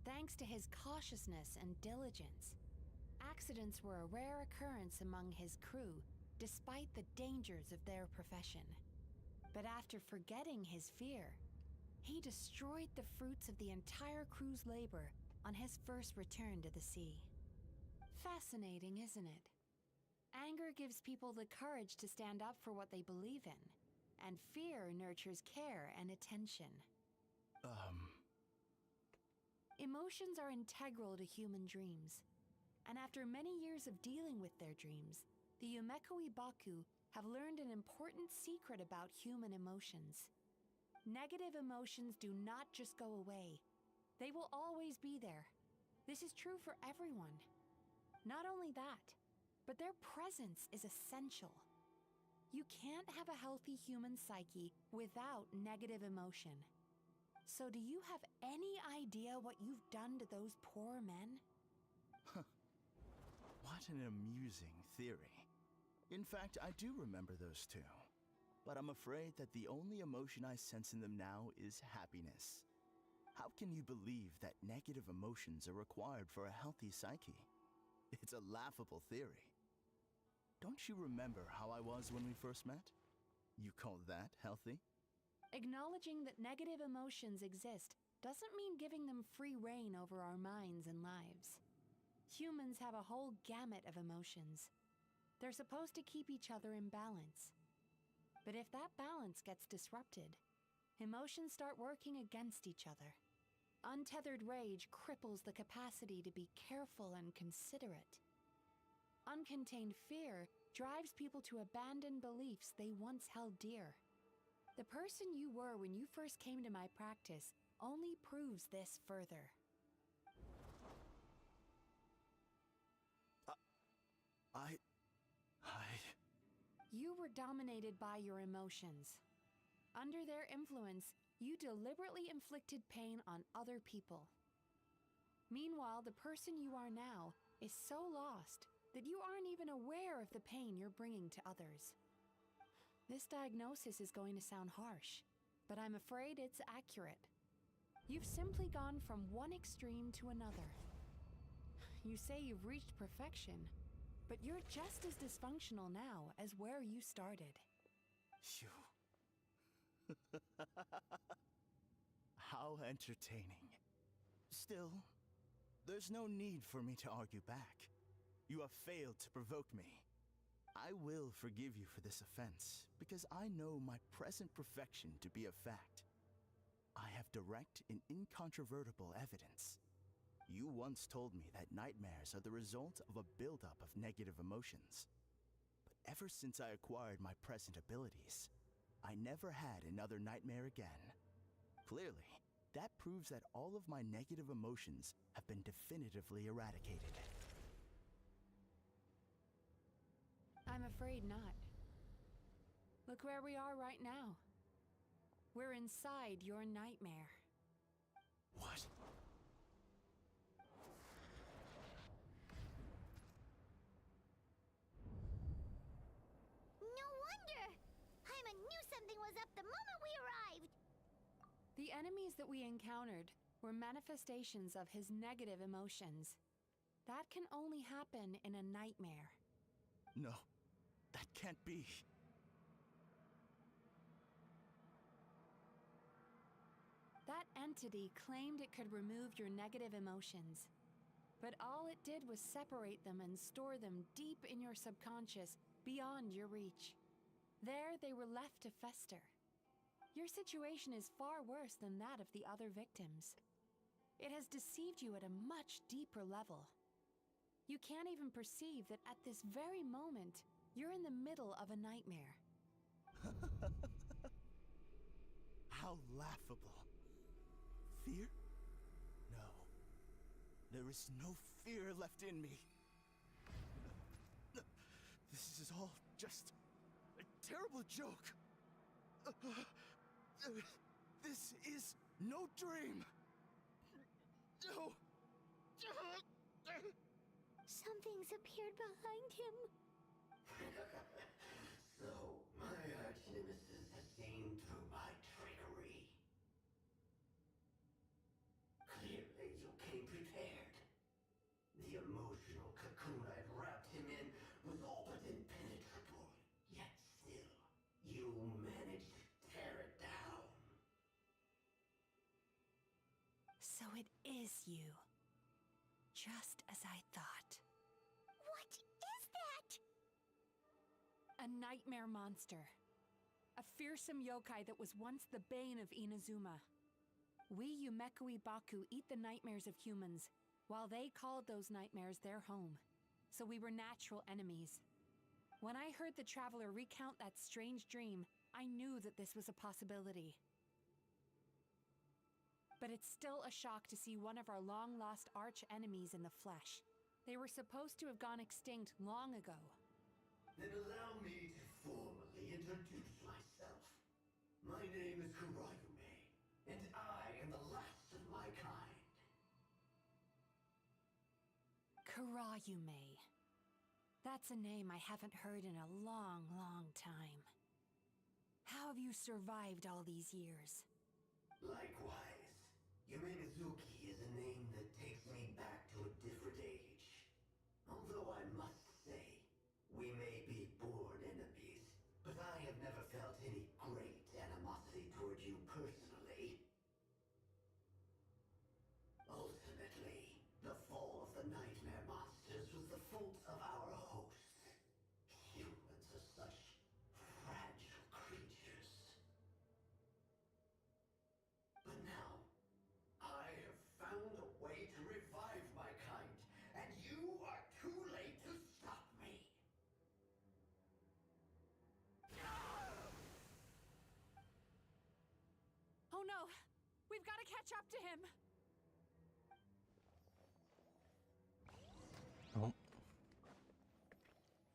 Thanks to his cautiousness and diligence, accidents were a rare occurrence among his crew, despite the dangers of their profession. But after forgetting his fear, he destroyed the fruits of the entire crew's labor on his first return to the sea. Fascinating, isn't it? Anger gives people the courage to stand up for what they believe in, and fear nurtures care and attention. Emotions are integral to human dreams, and after many years of dealing with their dreams, the Yumemizuki have learned an important secret about human emotions. Negative emotions do not just go away. They will always be there. This is true for everyone. Not only that, but their presence is essential. You can't have a healthy human psyche without negative emotion. So do you have any idea what you've done to those poor men? What an amusing theory. In fact, I do remember those two. But I'm afraid that the only emotion I sense in them now is happiness. How can you believe that negative emotions are required for a healthy psyche? It's a laughable theory. Don't you remember how I was when we first met? You call that healthy? Acknowledging that negative emotions exist doesn't mean giving them free rein over our minds and lives. Humans have a whole gamut of emotions. They're supposed to keep each other in balance. But if that balance gets disrupted, emotions start working against each other. Untethered rage cripples the capacity to be careful and considerate. Uncontained fear drives people to abandon beliefs they once held dear. The person you were when you first came to my practice only proves this further. You were dominated by your emotions. Under their influence, you deliberately inflicted pain on other people. Meanwhile, the person you are now is so lost that you aren't even aware of the pain you're bringing to others. This diagnosis is going to sound harsh, but I'm afraid it's accurate. You've simply gone from one extreme to another. You say you've reached perfection, but you're just as dysfunctional now as where you started. Phew. How entertaining. Still, there's no need for me to argue back. You have failed to provoke me. I will forgive you for this offense, because I know my present perfection to be a fact. I have direct and incontrovertible evidence. You once told me that nightmares are the result of a buildup of negative emotions. But ever since I acquired my present abilities, I never had another nightmare again. Clearly, that proves that all of my negative emotions have been definitively eradicated. I'm afraid not. Look where we are right now. We're inside your nightmare. What? No wonder! Paimon knew something was up the moment we arrived! The enemies that we encountered were manifestations of his negative emotions. That can only happen in a nightmare. No, that can't be. That entity claimed it could remove your negative emotions. But all it did was separate them and store them deep in your subconscious, beyond your reach. There they were left to fester. Your situation is far worse than that of the other victims. It has deceived you at a much deeper level. You can't even perceive that at this very moment, you're in the middle of a nightmare. How laughable. Fear? No. There is no fear left in me. This is all just a terrible joke. This is no dream. No. Something's appeared behind him. So, my arch-nemesis has seen through my trickery. Clearly, you came prepared. The emotional cocoon I'd wrapped him in was all but impenetrable. Yet still, you managed to tear it down. So it is you. Just as I thought. What is that? A nightmare monster. A fearsome yokai that was once the bane of Inazuma. We Yumemizuki eat the nightmares of humans, while they called those nightmares their home. So we were natural enemies. When I heard the traveler recount that strange dream, I knew that this was a possibility. But it's still a shock to see one of our long-lost arch-enemies in the flesh. They were supposed to have gone extinct long ago. Then allow me to formally introduce myself. My name is Kurayume, and I am the last of my kind. Kurayume. That's a name I haven't heard in a long, long time. How have you survived all these years? Likewise, Yumemizuki is a name that takes me back to a different age. Although I must say, we may be born enemies, but I have never felt any great animosity toward you personally. Ultimately, the fall of the nightmare monsters was the fault of our hosts. Humans are such fragile creatures. But now, I have found a way to revive my kind, and you are too late to stop me. Oh no! We've got to catch up to him! Oh.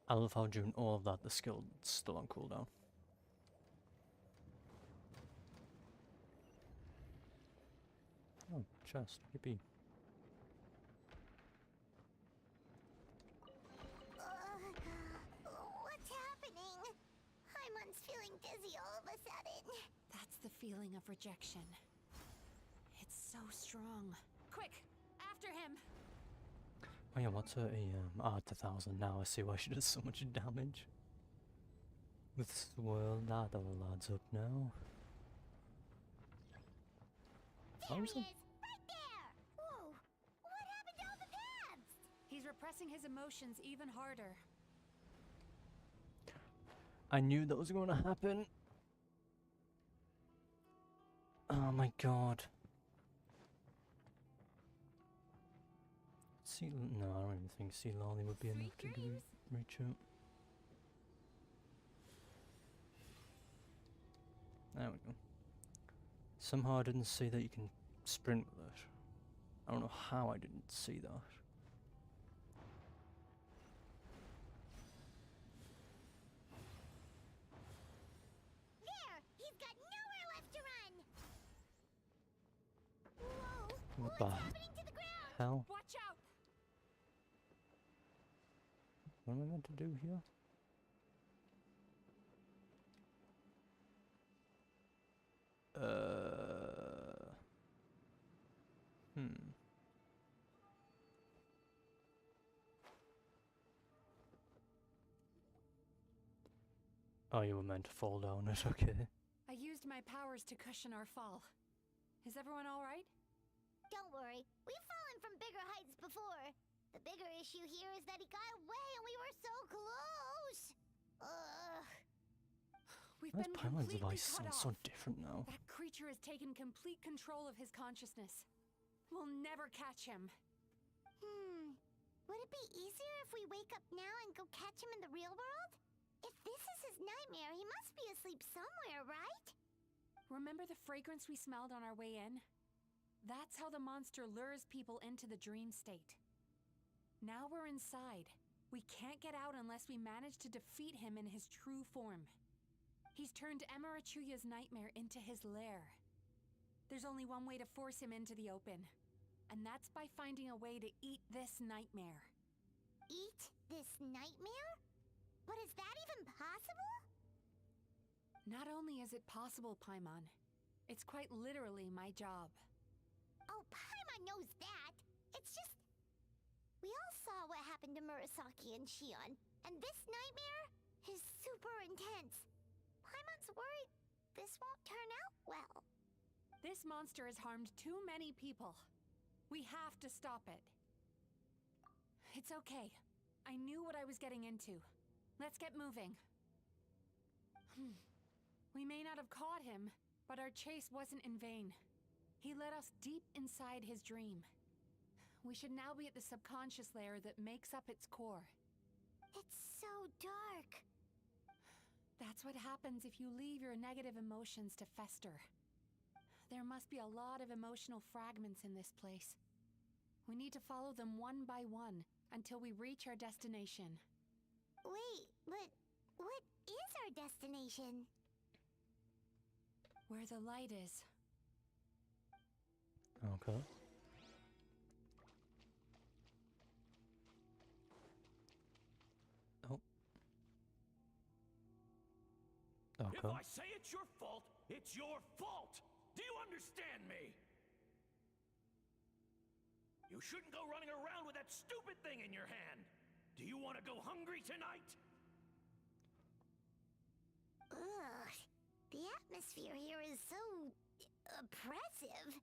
I love how during all of that the skill's still on cooldown. Oh, chest. Yippee. What's happening? Paimon's feeling the feeling of rejection. It's so strong. Quick, after him! Oh yeah, what's her it's 1,000 now. I see why she does so much damage. With Swirl, that all adds up now. There he is! Right there! Whoa! What happened to all the pads? He's repressing his emotions even harder. I knew that was going to happen. Oh my god. See, no, I don't even think Sea Lolly would be enough to reach out. There we go. Somehow I didn't see that you can sprint with it. I don't know how I didn't see that. There! He's got nowhere left to run! Whoa! What What's the happening to the ground? hell? Watch out! What am I meant to do here? Oh, you were meant to fall down it, okay. I used my powers to cushion our fall. Is everyone alright? Don't worry, we've fallen from bigger heights before. The bigger issue here is that he got away and we were so close! Ugh. We've Why does been Paimon's completely device cut sound off. so different now? That creature has taken complete control of his consciousness. We'll never catch him. Would it be easier if we wake up now and go catch him in the real world? If this is his nightmare, he must be asleep somewhere, right? Remember the fragrance we smelled on our way in? That's how the monster lures people into the dream state. Now we're inside. We can't get out unless we manage to defeat him in his true form. He's turned Emarachuya's nightmare into his lair. There's only one way to force him into the open, and that's by finding a way to eat this nightmare. Eat this nightmare? But is that even possible? Not only is it possible, Paimon, it's quite literally my job. Oh, Paimon knows that. It's just... We all saw what happened to Murasaki and Shion, and this nightmare is super intense. Paimon's worried this won't turn out well. This monster has harmed too many people. We have to stop it. It's okay. I knew what I was getting into. Let's get moving. We may not have caught him, but our chase wasn't in vain. He led us deep inside his dream. We should now be at the subconscious layer that makes up its core. It's so dark. That's what happens if you leave your negative emotions to fester. There must be a lot of emotional fragments in this place. We need to follow them one by one until we reach our destination. Wait, but what is our destination? Where the light is. Okay. Oh. Okay. If I say it's your fault, it's your fault! Do you understand me? You shouldn't go running around with that stupid thing in your hand! Do you want to go hungry tonight? Ugh. The atmosphere here is so... oppressive.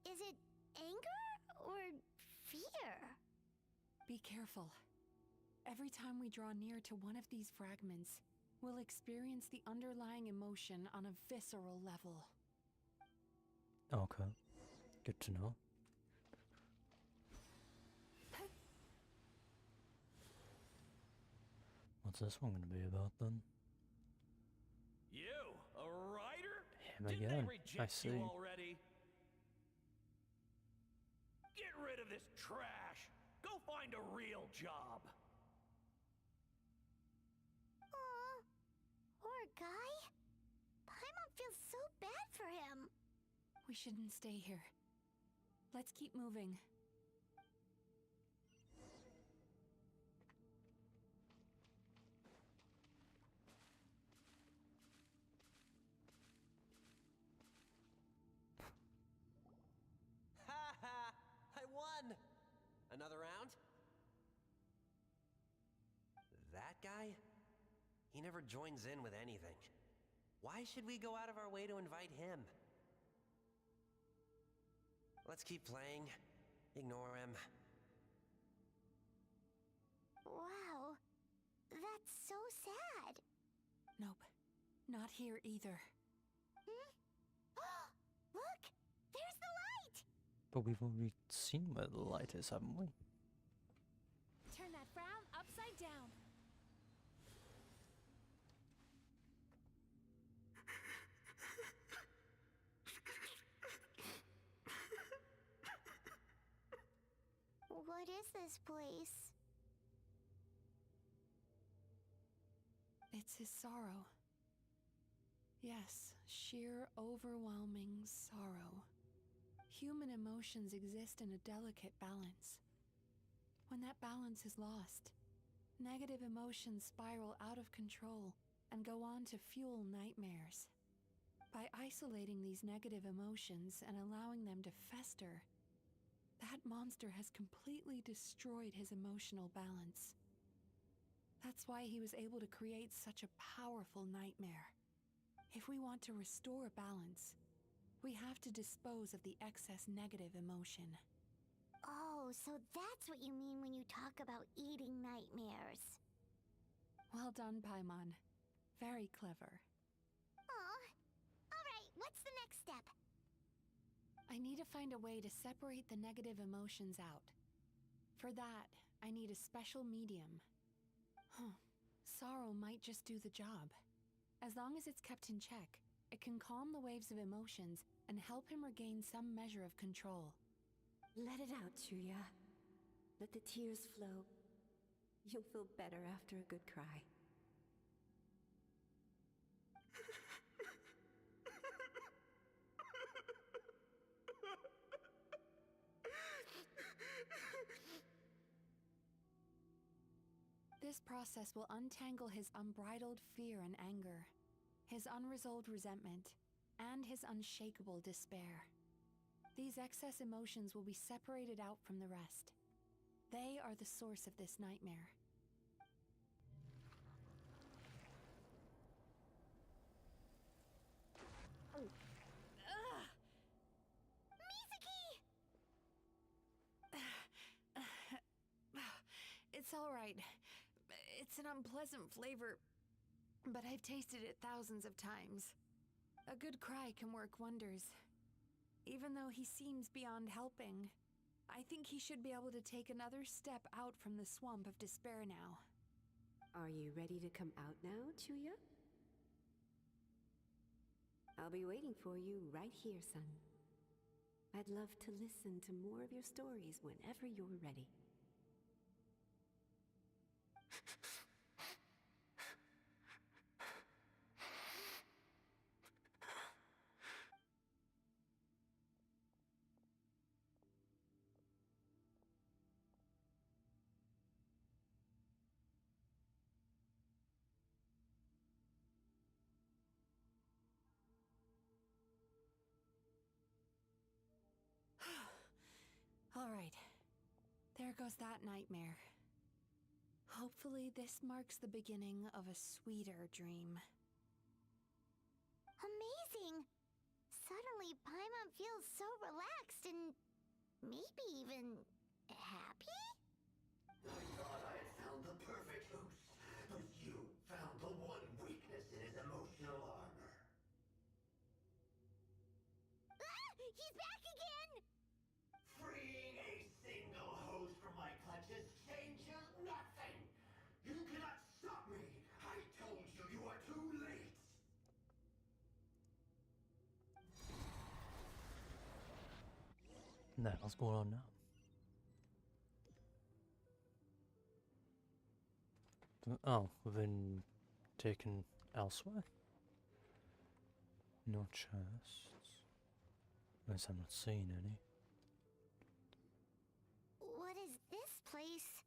Is it anger or fear? Be careful. Every time we draw near to one of these fragments, we'll experience the underlying emotion on a visceral level. Okay. Good to know. What's this one gonna be about then? You, a writer? Him Didn't again. they reject I see. you already? Get rid of this trash! Go find a real job! Aw, poor guy. Paimon feels so bad for him. We shouldn't stay here. Let's keep moving. Another round? That guy? He never joins in with anything. Why should we go out of our way to invite him? Let's keep playing. Ignore him. Wow, that's so sad. Nope, not here either. Hmm? Look, there's the light! But we've already seen where the light is, haven't we? Turn that frown upside down. What is this place? It's his sorrow. Yes, sheer overwhelming sorrow. Human emotions exist in a delicate balance. When that balance is lost, negative emotions spiral out of control and go on to fuel nightmares. By isolating these negative emotions and allowing them to fester, that monster has completely destroyed his emotional balance. That's why he was able to create such a powerful nightmare. If we want to restore balance, we have to dispose of the excess negative emotion. Oh, so that's what you mean when you talk about eating nightmares. Well done, Paimon. Very clever. Aw. Alright, what's the next step? I need to find a way to separate the negative emotions out. For that, I need a special medium. Sorrow might just do the job. As long as it's kept in check, it can calm the waves of emotions and help him regain some measure of control. Let it out, Chuya. Let the tears flow. You'll feel better after a good cry. This process will untangle his unbridled fear and anger, his unresolved resentment, and his unshakable despair. These excess emotions will be separated out from the rest. They are the source of this nightmare. Mizuki! It's all right. It's an unpleasant flavor, but I've tasted it thousands of times. A good cry can work wonders. Even though he seems beyond helping, I think he should be able to take another step out from the swamp of despair now. Are you ready to come out now, Chuya? I'll be waiting for you right here, son. I'd love to listen to more of your stories whenever you're ready. All right. There goes that nightmare. Hopefully this marks the beginning of a sweeter dream. Amazing! Suddenly, Paimon feels so relaxed and maybe even happy? I thought I had found the perfect host, but you found the one weakness in his emotional armor. Ah! He's back again! Freeing a single host from my clutches changes nothing! You cannot stop me! I told you you are too late! No, what's going on now? Oh, we've been taken elsewhere? No chests. Unless I'm not seeing any. What is this place?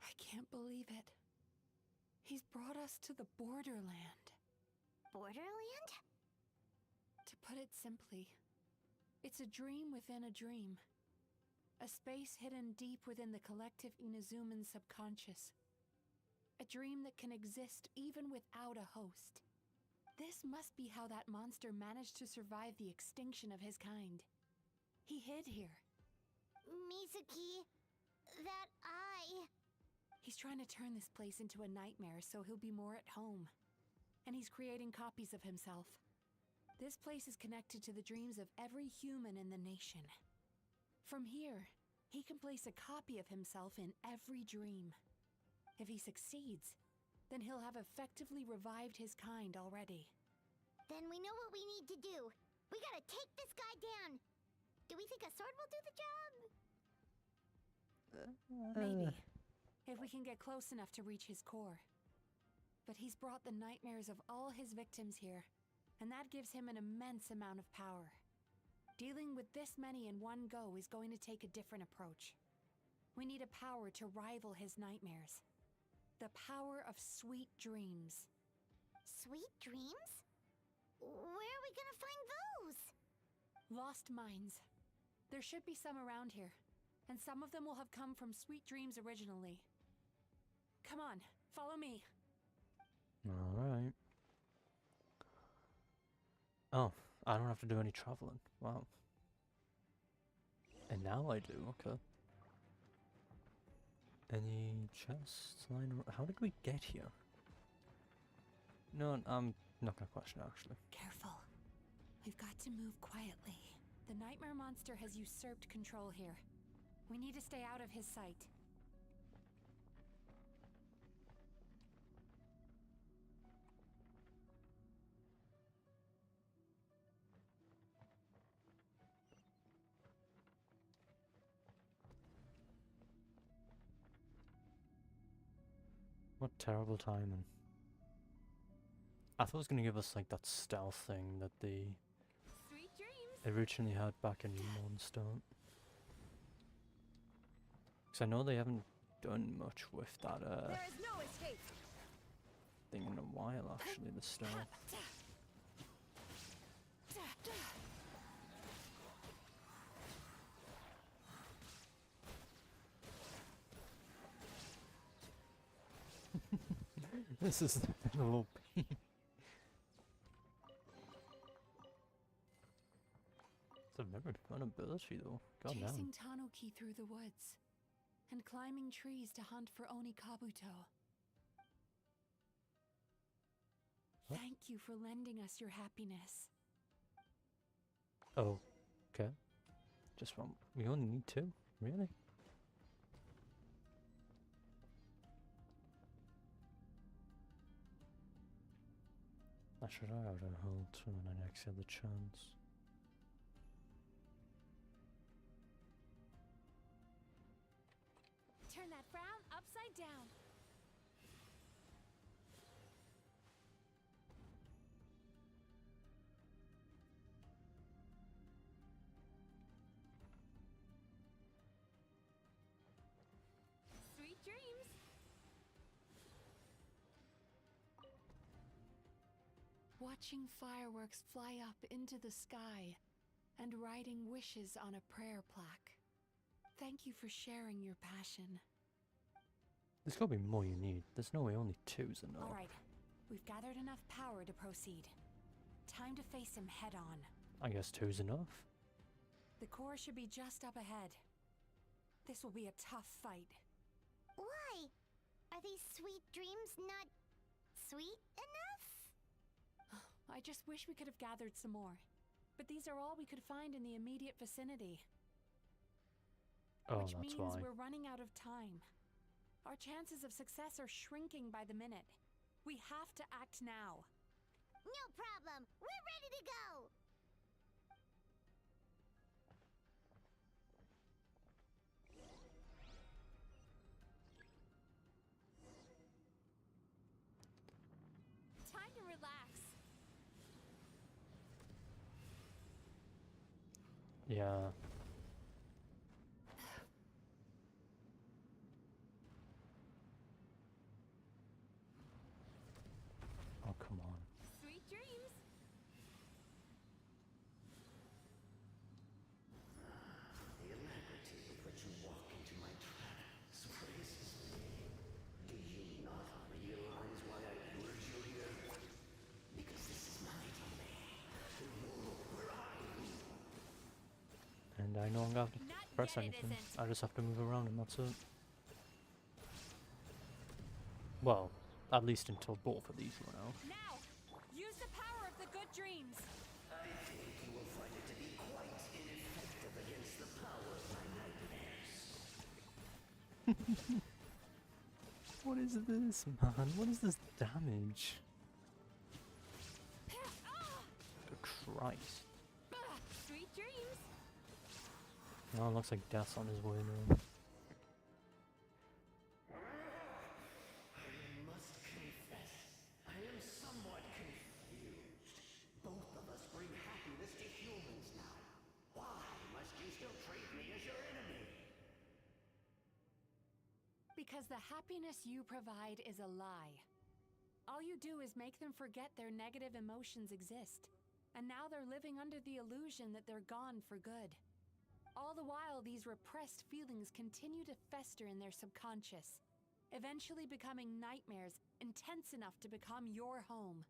I can't believe it. He's brought us to the borderland. Borderland? To put it simply, it's a dream within a dream. A space hidden deep within the collective Inazuman subconscious. A dream that can exist even without a host. This must be how that monster managed to survive the extinction of his kind. He hid here. Mizuki, that eye. He's trying to turn this place into a nightmare so he'll be more at home. And he's creating copies of himself. This place is connected to the dreams of every human in the nation. From here, he can place a copy of himself in every dream. If he succeeds, then he'll have effectively revived his kind already. Then we know what we need to do. We gotta take this guy down. Do we think a sword will do the job? Maybe. If we can get close enough to reach his core. But he's brought the nightmares of all his victims here, and that gives him an immense amount of power. Dealing with this many in one go is going to take a different approach. We need a power to rival his nightmares. The power of sweet dreams. Sweet dreams? Where are we gonna find those? Lost minds. There should be some around here, and some of them will have come from sweet dreams originally. Come on, follow me. Alright. Oh, I don't have to do any traveling. Wow. And now I do, okay. Any chests lying around? How did we get here? No, I'm not gonna question actually. Careful. We've got to move quietly. The nightmare monster has usurped control here. We need to stay out of his sight. What terrible timing. I thought it was gonna give us like that stealth thing that they Sweet dreams. originally had back in Monster. Because I know they haven't done much with that There is no escape. thing in a while actually, the stealth. This is a little pain. It's a very fun ability though. God damn. Chasing Tanuki through the woods. And climbing trees to hunt for Oni Kabuto. What? Thank you for lending us your happiness. Oh, okay. Just one. We only need two, really? I should I have a hold to when I next get the chance. Turn that frown upside down. Sweet dreams. Watching fireworks fly up into the sky and writing wishes on a prayer plaque. Thank you for sharing your passion. There's gotta be more you need. There's no way only two's enough. All right, we've gathered enough power to proceed. Time to face him head on. I guess two's enough. The core should be just up ahead. This will be a tough fight. Why? Are these sweet dreams not sweet enough? I just wish we could have gathered some more. But these are all we could find in the immediate vicinity. Oh, Which that's means why. we're running out of time. Our chances of success are shrinking by the minute. We have to act now. No problem. We're ready to go. Time to relax. Yeah. Oh, come on. Sweet dreams. The alacrity with which don't have to press anything. I just have to move around and that's it. Well, at least until both of these run out. Now, use the power of the good dreams. I think you will find it to be quite ineffective against the power of my nightmares. What is this, man? What is this damage? Good Christ. Sweet dreams. Oh, it looks like Death's on his way now. I must confess, I am somewhat confused. Both of us bring happiness to humans now. Why must you still treat me as your enemy? Because the happiness you provide is a lie. All you do is make them forget their negative emotions exist. And now they're living under the illusion that they're gone for good. All the while, these repressed feelings continue to fester in their subconscious, eventually becoming nightmares intense enough to become your home.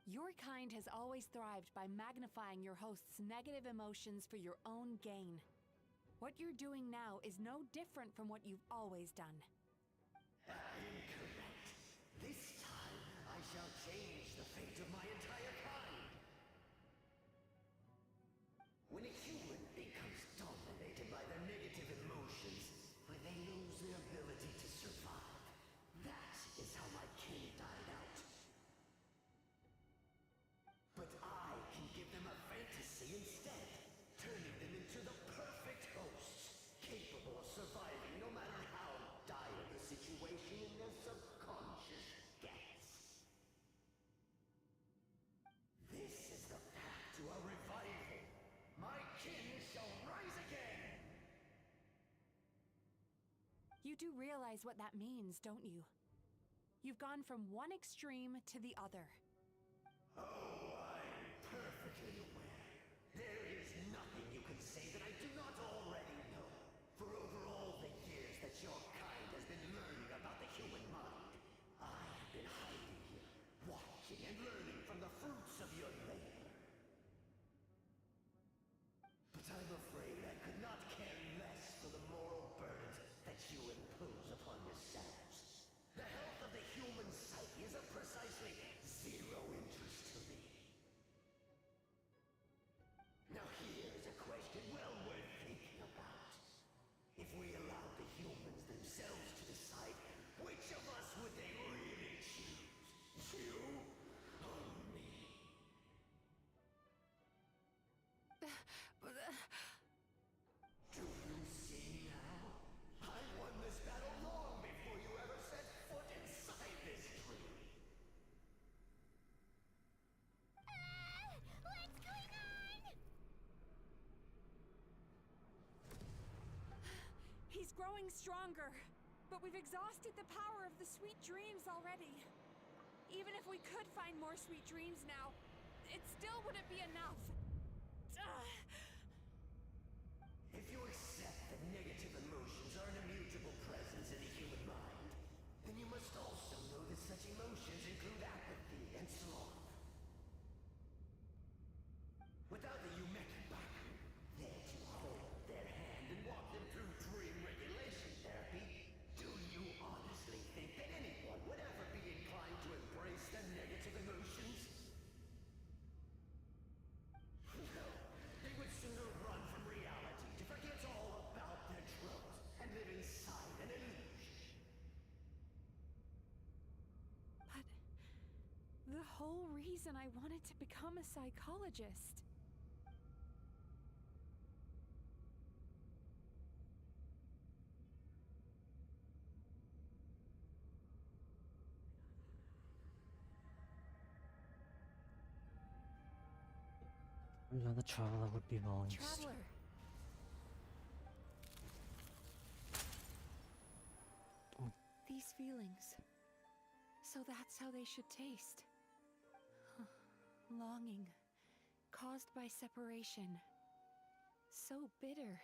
Your kind has always thrived by magnifying your host's negative emotions for your own gain. What you're doing now is no different from what you've always done. Incorrect. This time, I shall change the fate of my entire kind. When a human becomes dominated by their negative emotions, when they lose their ability to survive, that is how my kin died out. But I can give them a fantasy instead, turning them into the perfect hosts, capable of surviving no matter how dire the situation in their subconscious gets. This is the path to a revival. My kin shall rise again! You do realize what that means, don't you? You've gone from one extreme to the other. Oh, I'm perfectly aware. There is nothing you can say that I do not already know. For over all the years that your kind has been learning about the human mind, I have been hiding here, watching and learning from the fruits of your labor. But I'm afraid I could not care less for the moral burdens that you impose upon yourselves. The health of the human psyche is of precisely zero interest to me. Now here's a question well worth thinking about. If we allowed the humans themselves to decide, which of us would they really choose? You or me? Do you see now? I won this battle long before you ever set foot inside this tree. What's going on? He's growing stronger, but we've exhausted the power of the sweet dreams already. Even if we could find more sweet dreams now, it still wouldn't be enough. If you accept that negative emotions are an immutable presence in the human mind, then you must also know that such emotions include apathy and sloth. Without the Yumemizuki there to hold their hand and walk them through dream regulation therapy, do you honestly think that anyone would ever be inclined to embrace their negative emotions? No, they would sooner run from reality to forget all about their troubles and live inside an illusion. But the whole reason I wanted to become a psychologist. Another traveler would be moist. Traveler. These feelings. So that's how they should taste. Longing. Caused by separation. So bitter.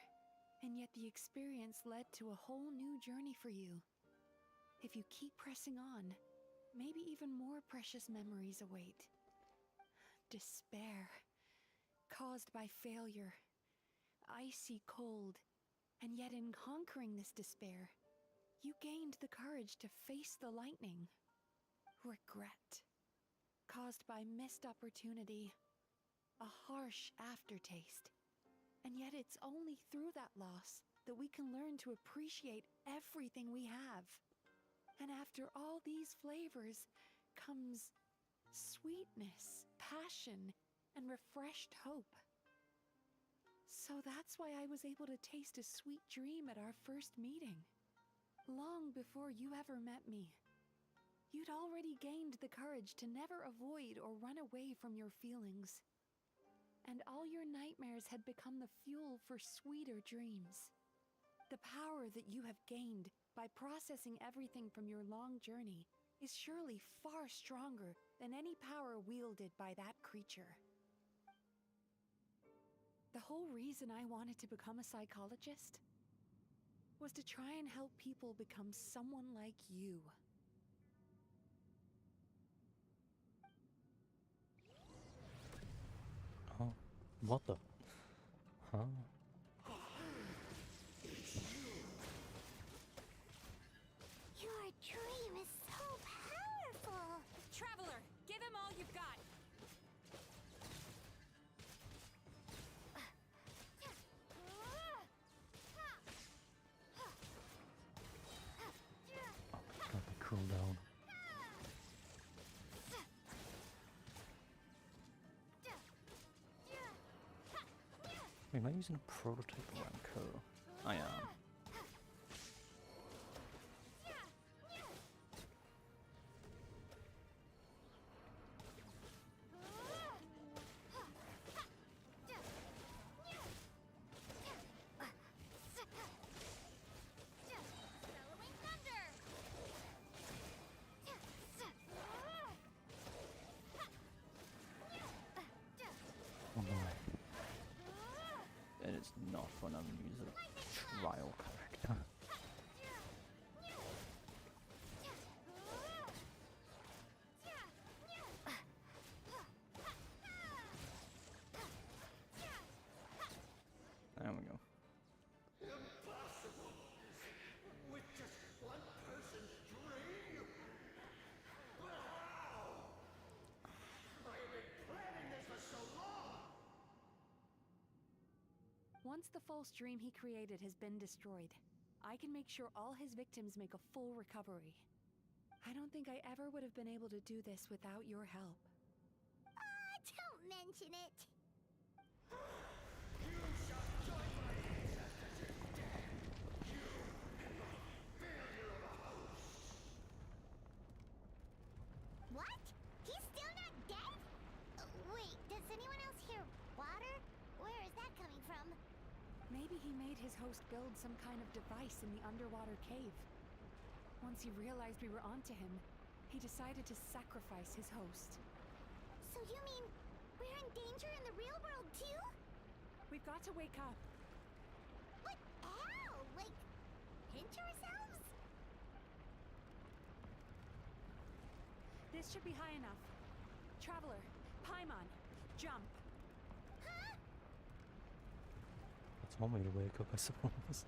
And yet the experience led to a whole new journey for you. If you keep pressing on, maybe even more precious memories await. Despair. Caused by failure. icy cold, and yet in conquering this despair, you gained the courage to face the lightning. Regret, caused by missed opportunity, a harsh aftertaste. And yet it's only through that loss that we can learn to appreciate everything we have. And after all these flavors comes sweetness, passion, and refreshed hope. So that's why I was able to taste a sweet dream at our first meeting. Long before you ever met me, you'd already gained the courage to never avoid or run away from your feelings. And all your nightmares had become the fuel for sweeter dreams. The power that you have gained by processing everything from your long journey is surely far stronger than any power wielded by that creature. The whole reason I wanted to become a psychologist was to try and help people become someone like you. Oh, what the? Huh? Your dream is so powerful! Traveler, give him all you've got! Let me cool down. Wait, am I using a prototype Ranko? I am. Oh my. It is not fun having to use a trial character. There we go. Impossible! With just one person's dream? But how? I have been planning this for so long! Once the false dream he created has been destroyed, I can make sure all his victims make a full recovery. I don't think I ever would have been able to do this without your help. Don't mention it. You shall join my ancestors in death! You and my failure of a host! What? He's still not dead? Wait, does anyone else hear water? Where is that coming from? Maybe he made his host build some kind of device in the underwater cave. Once he realized we were onto him, he decided to sacrifice his host. So you mean we're in danger in the real world too? We've got to wake up. But how? Like, pinch ourselves? This should be high enough. Traveler, Paimon, jump. Huh? That's one way to wake up, I suppose.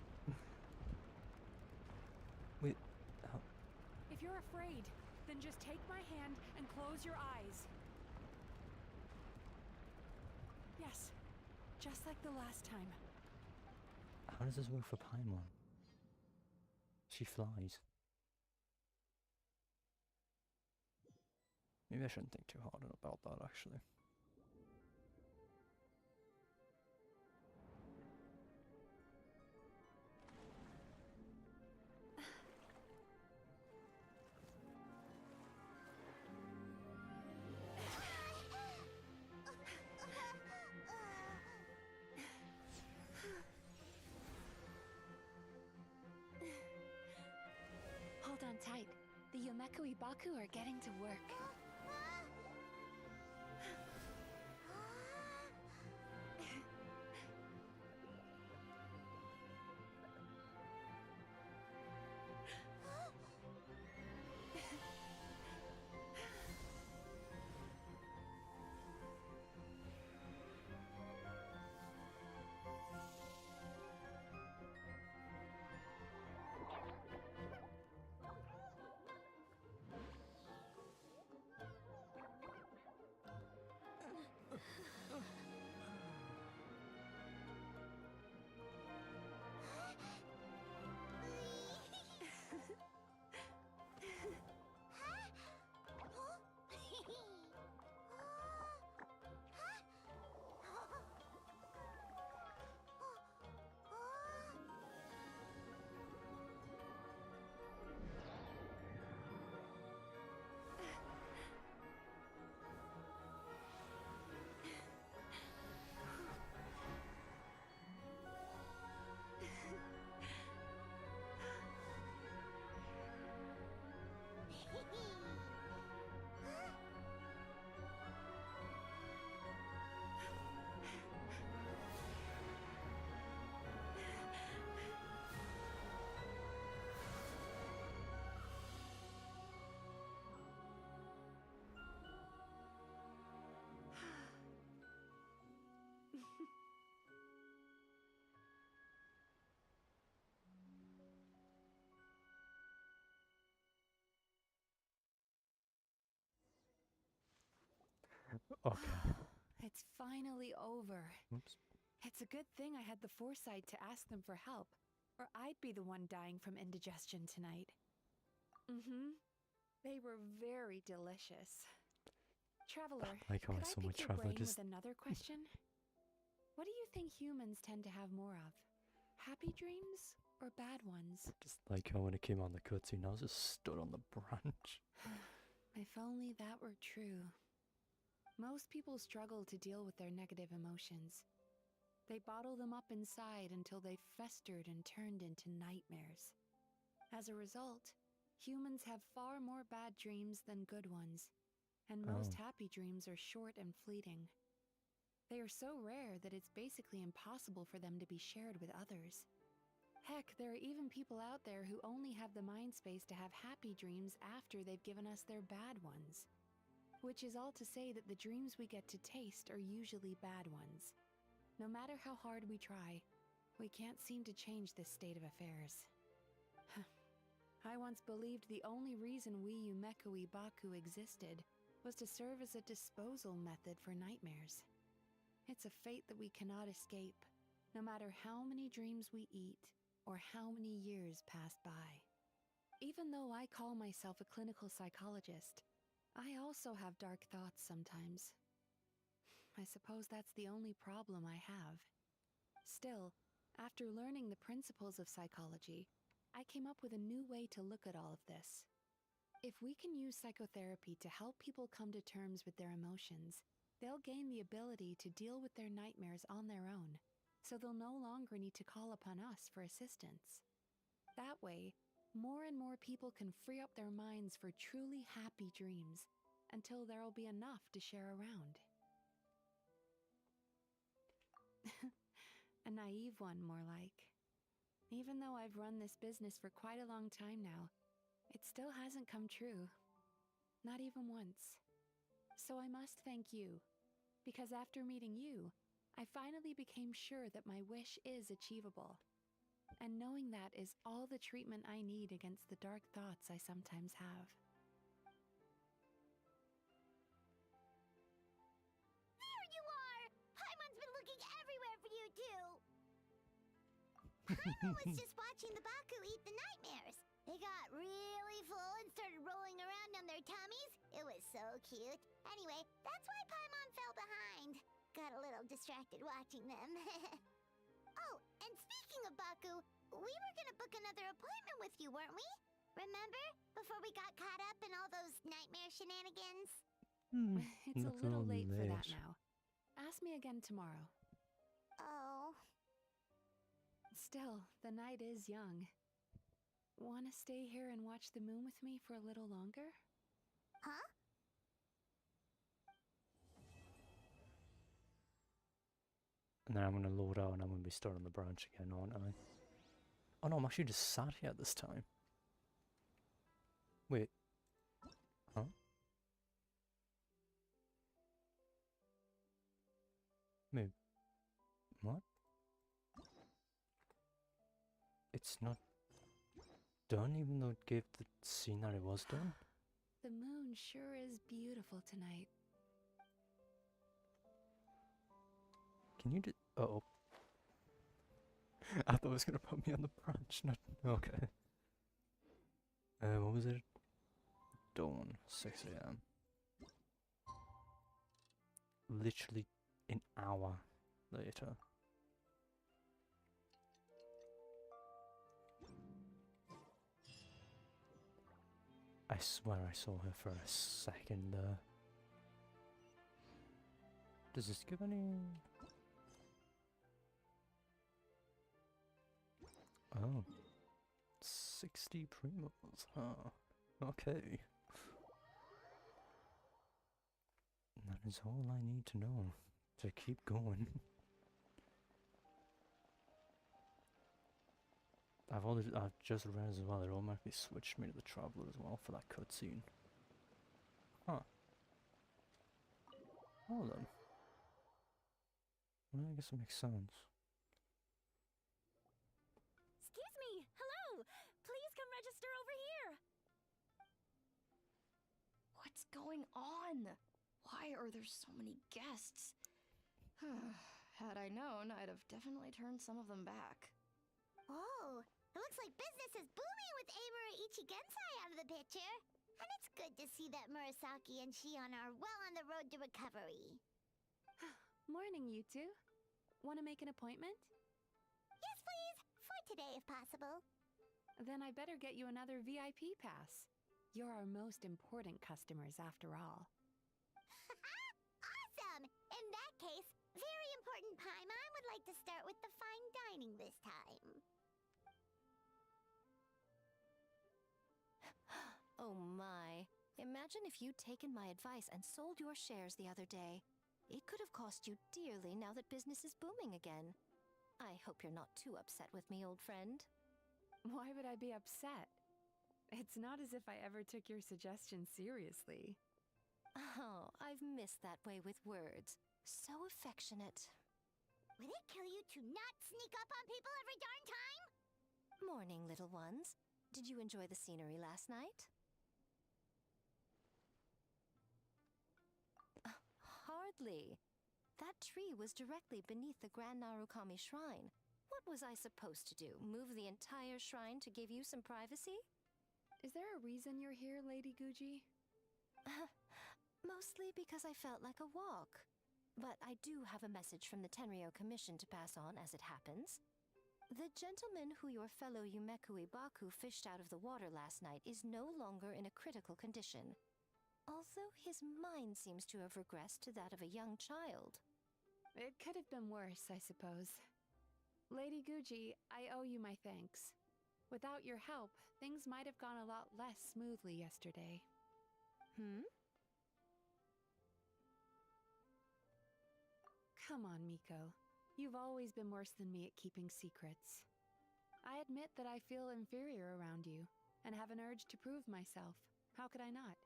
Wait, how? If you're afraid, then just take my hand and close your eyes. Yes, just like the last time. How does this work for Paimon? She flies. Maybe I shouldn't think too hard about that, actually. Hold on tight. The Yumemizuki are getting to work. Okay. It's finally over. Oops. It's a good thing I had the foresight to ask them for help, or I'd be the one dying from indigestion tonight. They were very delicious. Traveler, Like how could I I saw my pick your traveler brain just with another question? What do you think humans tend to have more of? Happy dreams or bad ones? just like how when it came on the cutscene, I was just stood on the branch. If only that were true. Most people struggle to deal with their negative emotions. They bottle them up inside until they festered and turned into nightmares. As a result, humans have far more bad dreams than good ones, and most happy dreams are short and fleeting. They are so rare that it's basically impossible for them to be shared with others. Heck, there are even people out there who only have the mind space to have happy dreams after they've given us their bad ones. Which is all to say that the dreams we get to taste are usually bad ones. No matter how hard we try, we can't seem to change this state of affairs. I once believed the only reason we Yumekui Baku existed was to serve as a disposal method for nightmares. It's a fate that we cannot escape, no matter how many dreams we eat or how many years pass by. Even though I call myself a clinical psychologist, I also have dark thoughts sometimes. I suppose that's the only problem I have. Still, after learning the principles of psychology, I came up with a new way to look at all of this. If we can use psychotherapy to help people come to terms with their emotions, they'll gain the ability to deal with their nightmares on their own, so they'll no longer need to call upon us for assistance. That way, more and more people can free up their minds for truly happy dreams, until there'll be enough to share around. A naive one, more like. Even though I've run this business for quite a long time now, it still hasn't come true. Not even once. So I must thank you, because after meeting you, I finally became sure that my wish is achievable. And knowing that is all the treatment I need against the dark thoughts I sometimes have. There you are! Paimon's been looking everywhere for you, too! Paimon was just watching the Baku eat the nightmares. They got really full and started rolling around on their tummies. It was so cute. Anyway, that's why Paimon fell behind. Got a little distracted watching them. Oh, and speaking of Baku, we were gonna book another appointment with you, weren't we? Remember? Before we got caught up in all those nightmare shenanigans? It's a little late for that now. Ask me again tomorrow. Oh. Still, the night is young. Wanna stay here and watch the moon with me for a little longer? Huh? And then I'm gonna load out and I'm gonna be starting the branch again, aren't I? Oh no, I'm actually just sat here this time. Wait. Huh? Maybe. What? It's not done even though it gave the scene that it was done? The moon sure is beautiful tonight. Can you do— uh-oh. I thought it was gonna put me on the branch, not— okay. What was it? Dawn, 6 AM. Literally an hour later. I swear I saw her for a second there. Does this give any— oh. 60 primos, huh? Okay. That is all I need to know to keep going. I've just read as well, it automatically switched me to the Traveler as well for that cutscene. Huh. Well then. Well, I guess it makes sense. Excuse me! Hello! Please come register over here! What's going on? Why are there so many guests? Had I known, I'd have definitely turned some of them back. Oh, it looks like business is booming with Amura Ichigensai out of the picture. And it's good to see that Murasaki and Shion are well on the road to recovery. Morning, you two. Want to make an appointment? Yes, please. For today, if possible. Then I better get you another VIP pass. You're our most important customers, after all. Awesome! In that case, very important Paimon would like to start with the fine dining this time. Oh my. Imagine if you'd taken my advice and sold your shares the other day. It could have cost you dearly now that business is booming again. I hope you're not too upset with me, old friend. Why would I be upset? It's not as if I ever took your suggestion seriously. Oh, I've missed that way with words. So affectionate. Would it kill you to not sneak up on people every darn time? Morning, little ones. Did you enjoy the scenery last night? Hardly. That tree was directly beneath the Grand Narukami Shrine. What was I supposed to do? Move the entire shrine to give you some privacy? Is there a reason you're here, Lady Guji? Mostly because I felt like a walk. But I do have a message from the Tenryo Commission to pass on as it happens. The gentleman who your fellow Yumekui Baku fished out of the water last night is no longer in a critical condition. Although his mind seems to have regressed to that of a young child. It could have been worse, I suppose. Lady Guji, I owe you my thanks. Without your help, things might have gone a lot less smoothly yesterday. Come on, Miko. You've always been worse than me at keeping secrets. I admit that I feel inferior around you, and have an urge to prove myself. How could I not?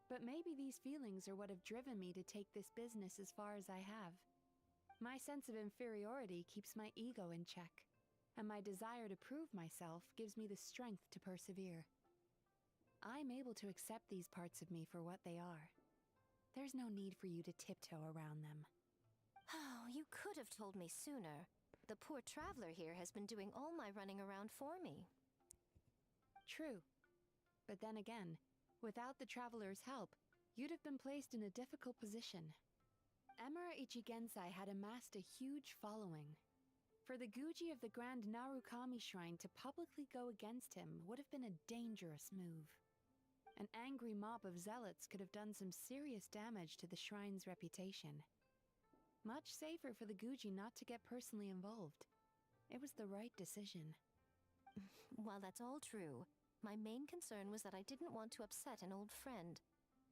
But maybe these feelings are what have driven me to take this business as far as I have. My sense of inferiority keeps my ego in check, and my desire to prove myself gives me the strength to persevere. I'm able to accept these parts of me for what they are. There's no need for you to tiptoe around them. Oh, you could have told me sooner. The poor traveler here has been doing all my running around for me. True. But then again, without the traveler's help, you'd have been placed in a difficult position. Emira Ichigensai had amassed a huge following. For the Guji of the Grand Narukami Shrine to publicly go against him would have been a dangerous move. An angry mob of zealots could have done some serious damage to the shrine's reputation. Much safer for the Guji not to get personally involved. It was the right decision. While that's all true, my main concern was that I didn't want to upset an old friend.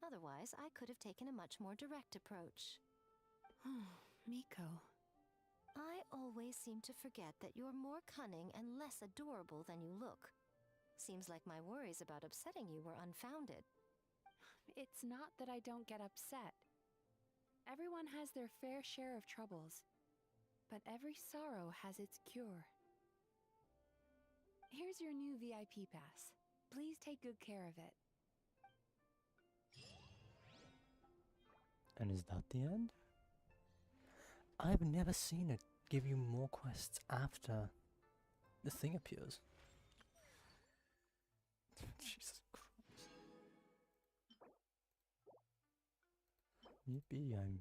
Otherwise, I could have taken a much more direct approach. Miko. I always seem to forget that you're more cunning and less adorable than you look. Seems like my worries about upsetting you were unfounded. It's not that I don't get upset. Everyone has their fair share of troubles, but every sorrow has its cure. Here's your new VIP pass. Please take good care of it. And is that the end? I've never seen it give you more quests after the thing appears. Jesus Christ. Yippee, I'm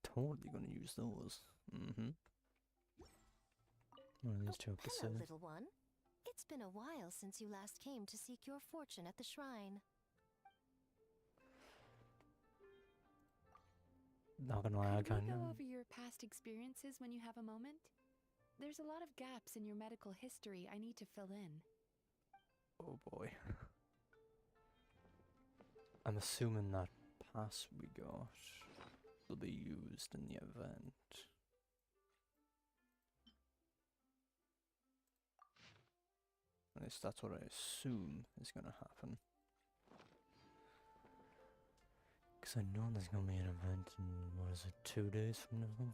totally gonna use those. One of these choke Hello, little one. It's been a while since you last came to seek your fortune at the shrine. Not gonna lie, I Could we kinda... go over your past experiences when you have a moment? There's a lot of gaps in your medical history I need to fill in. Oh boy. I'm assuming that pass we got will be used in the event. At least that's what I assume is gonna happen. Because I know there's gonna be an event in, what is it, 2 days from now?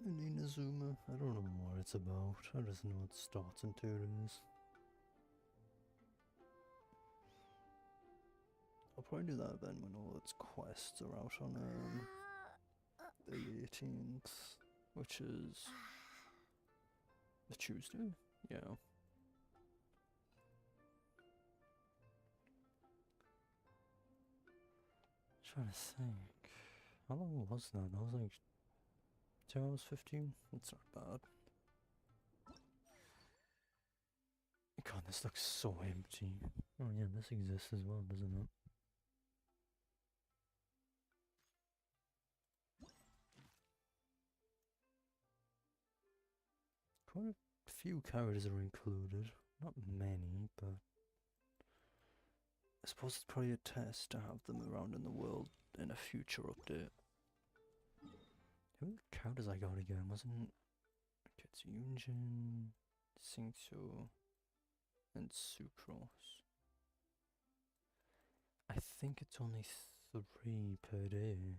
In Inazuma, I don't know what it's about, I just know it starts in 2 days. I'll probably do that event when all its quests are out on the 18th, which is the Tuesday. Yeah. Trying to think. How long was that? That was like 2 hours 15? That's not bad. God, this looks so empty. Oh yeah, this exists as well, doesn't it? Quite a few characters are included. Not many, but I suppose it's probably a test to have them around in the world in a future update. Who were the characters I got again? Wasn't Kitsuyunjin, Singso, and Sucrose? I think it's only 3 per day.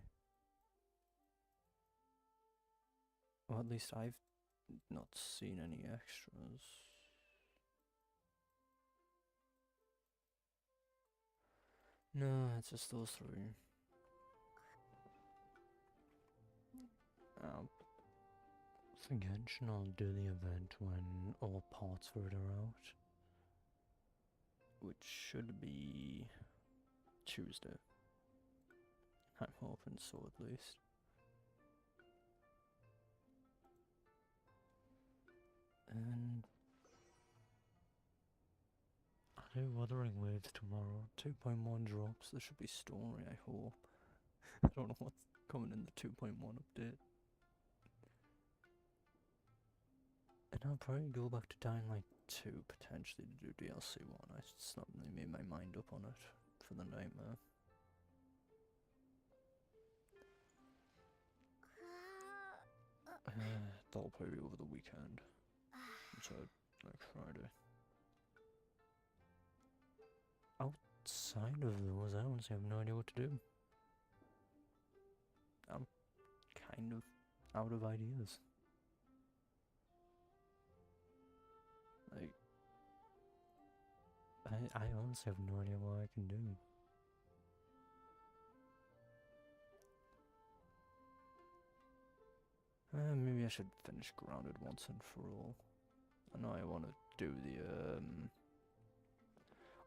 Or at least I've not seen any extras. No, it's just those 3. So Genshin, I'll do the event when all parts for it are out. Which should be Tuesday. I'm hoping so at least. And I do Wuthering Waves tomorrow. 2.1 drops. There should be story, I hope. I don't know what's coming in the 2.1 update. And I'll probably go back to Dying Light 2 potentially to do DLC 1. I just not really made my mind up on it for the nightmare. That'll probably be over the weekend. So, like Friday. Outside of those, I honestly have no idea what to do. I'm kind of out of ideas. Like, I honestly have no idea what I can do. Maybe I should finish Grounded once and for all. I know I want to do the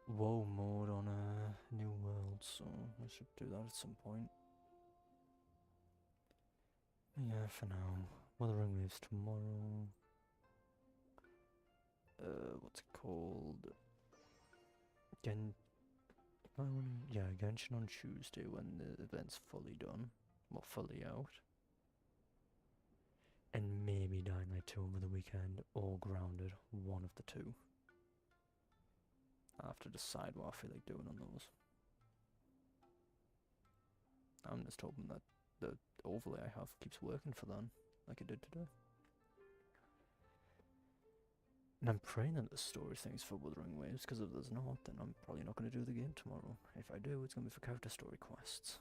WoW mode on a New World, so I should do that at some point. Yeah, for now. Wuthering Waves tomorrow. What's it called? Genshin on Tuesday when the event's fully done. Well, fully out. And maybe Dying Light 2 over the weekend, or Grounded, one of the 2. I have to decide what I feel like doing on those. I'm just hoping that the overlay I have keeps working for them, like it did today. And I'm praying that the story thing's for Wuthering Waves, because if there's not, then I'm probably not going to do the game tomorrow. If I do, it's going to be for character story quests.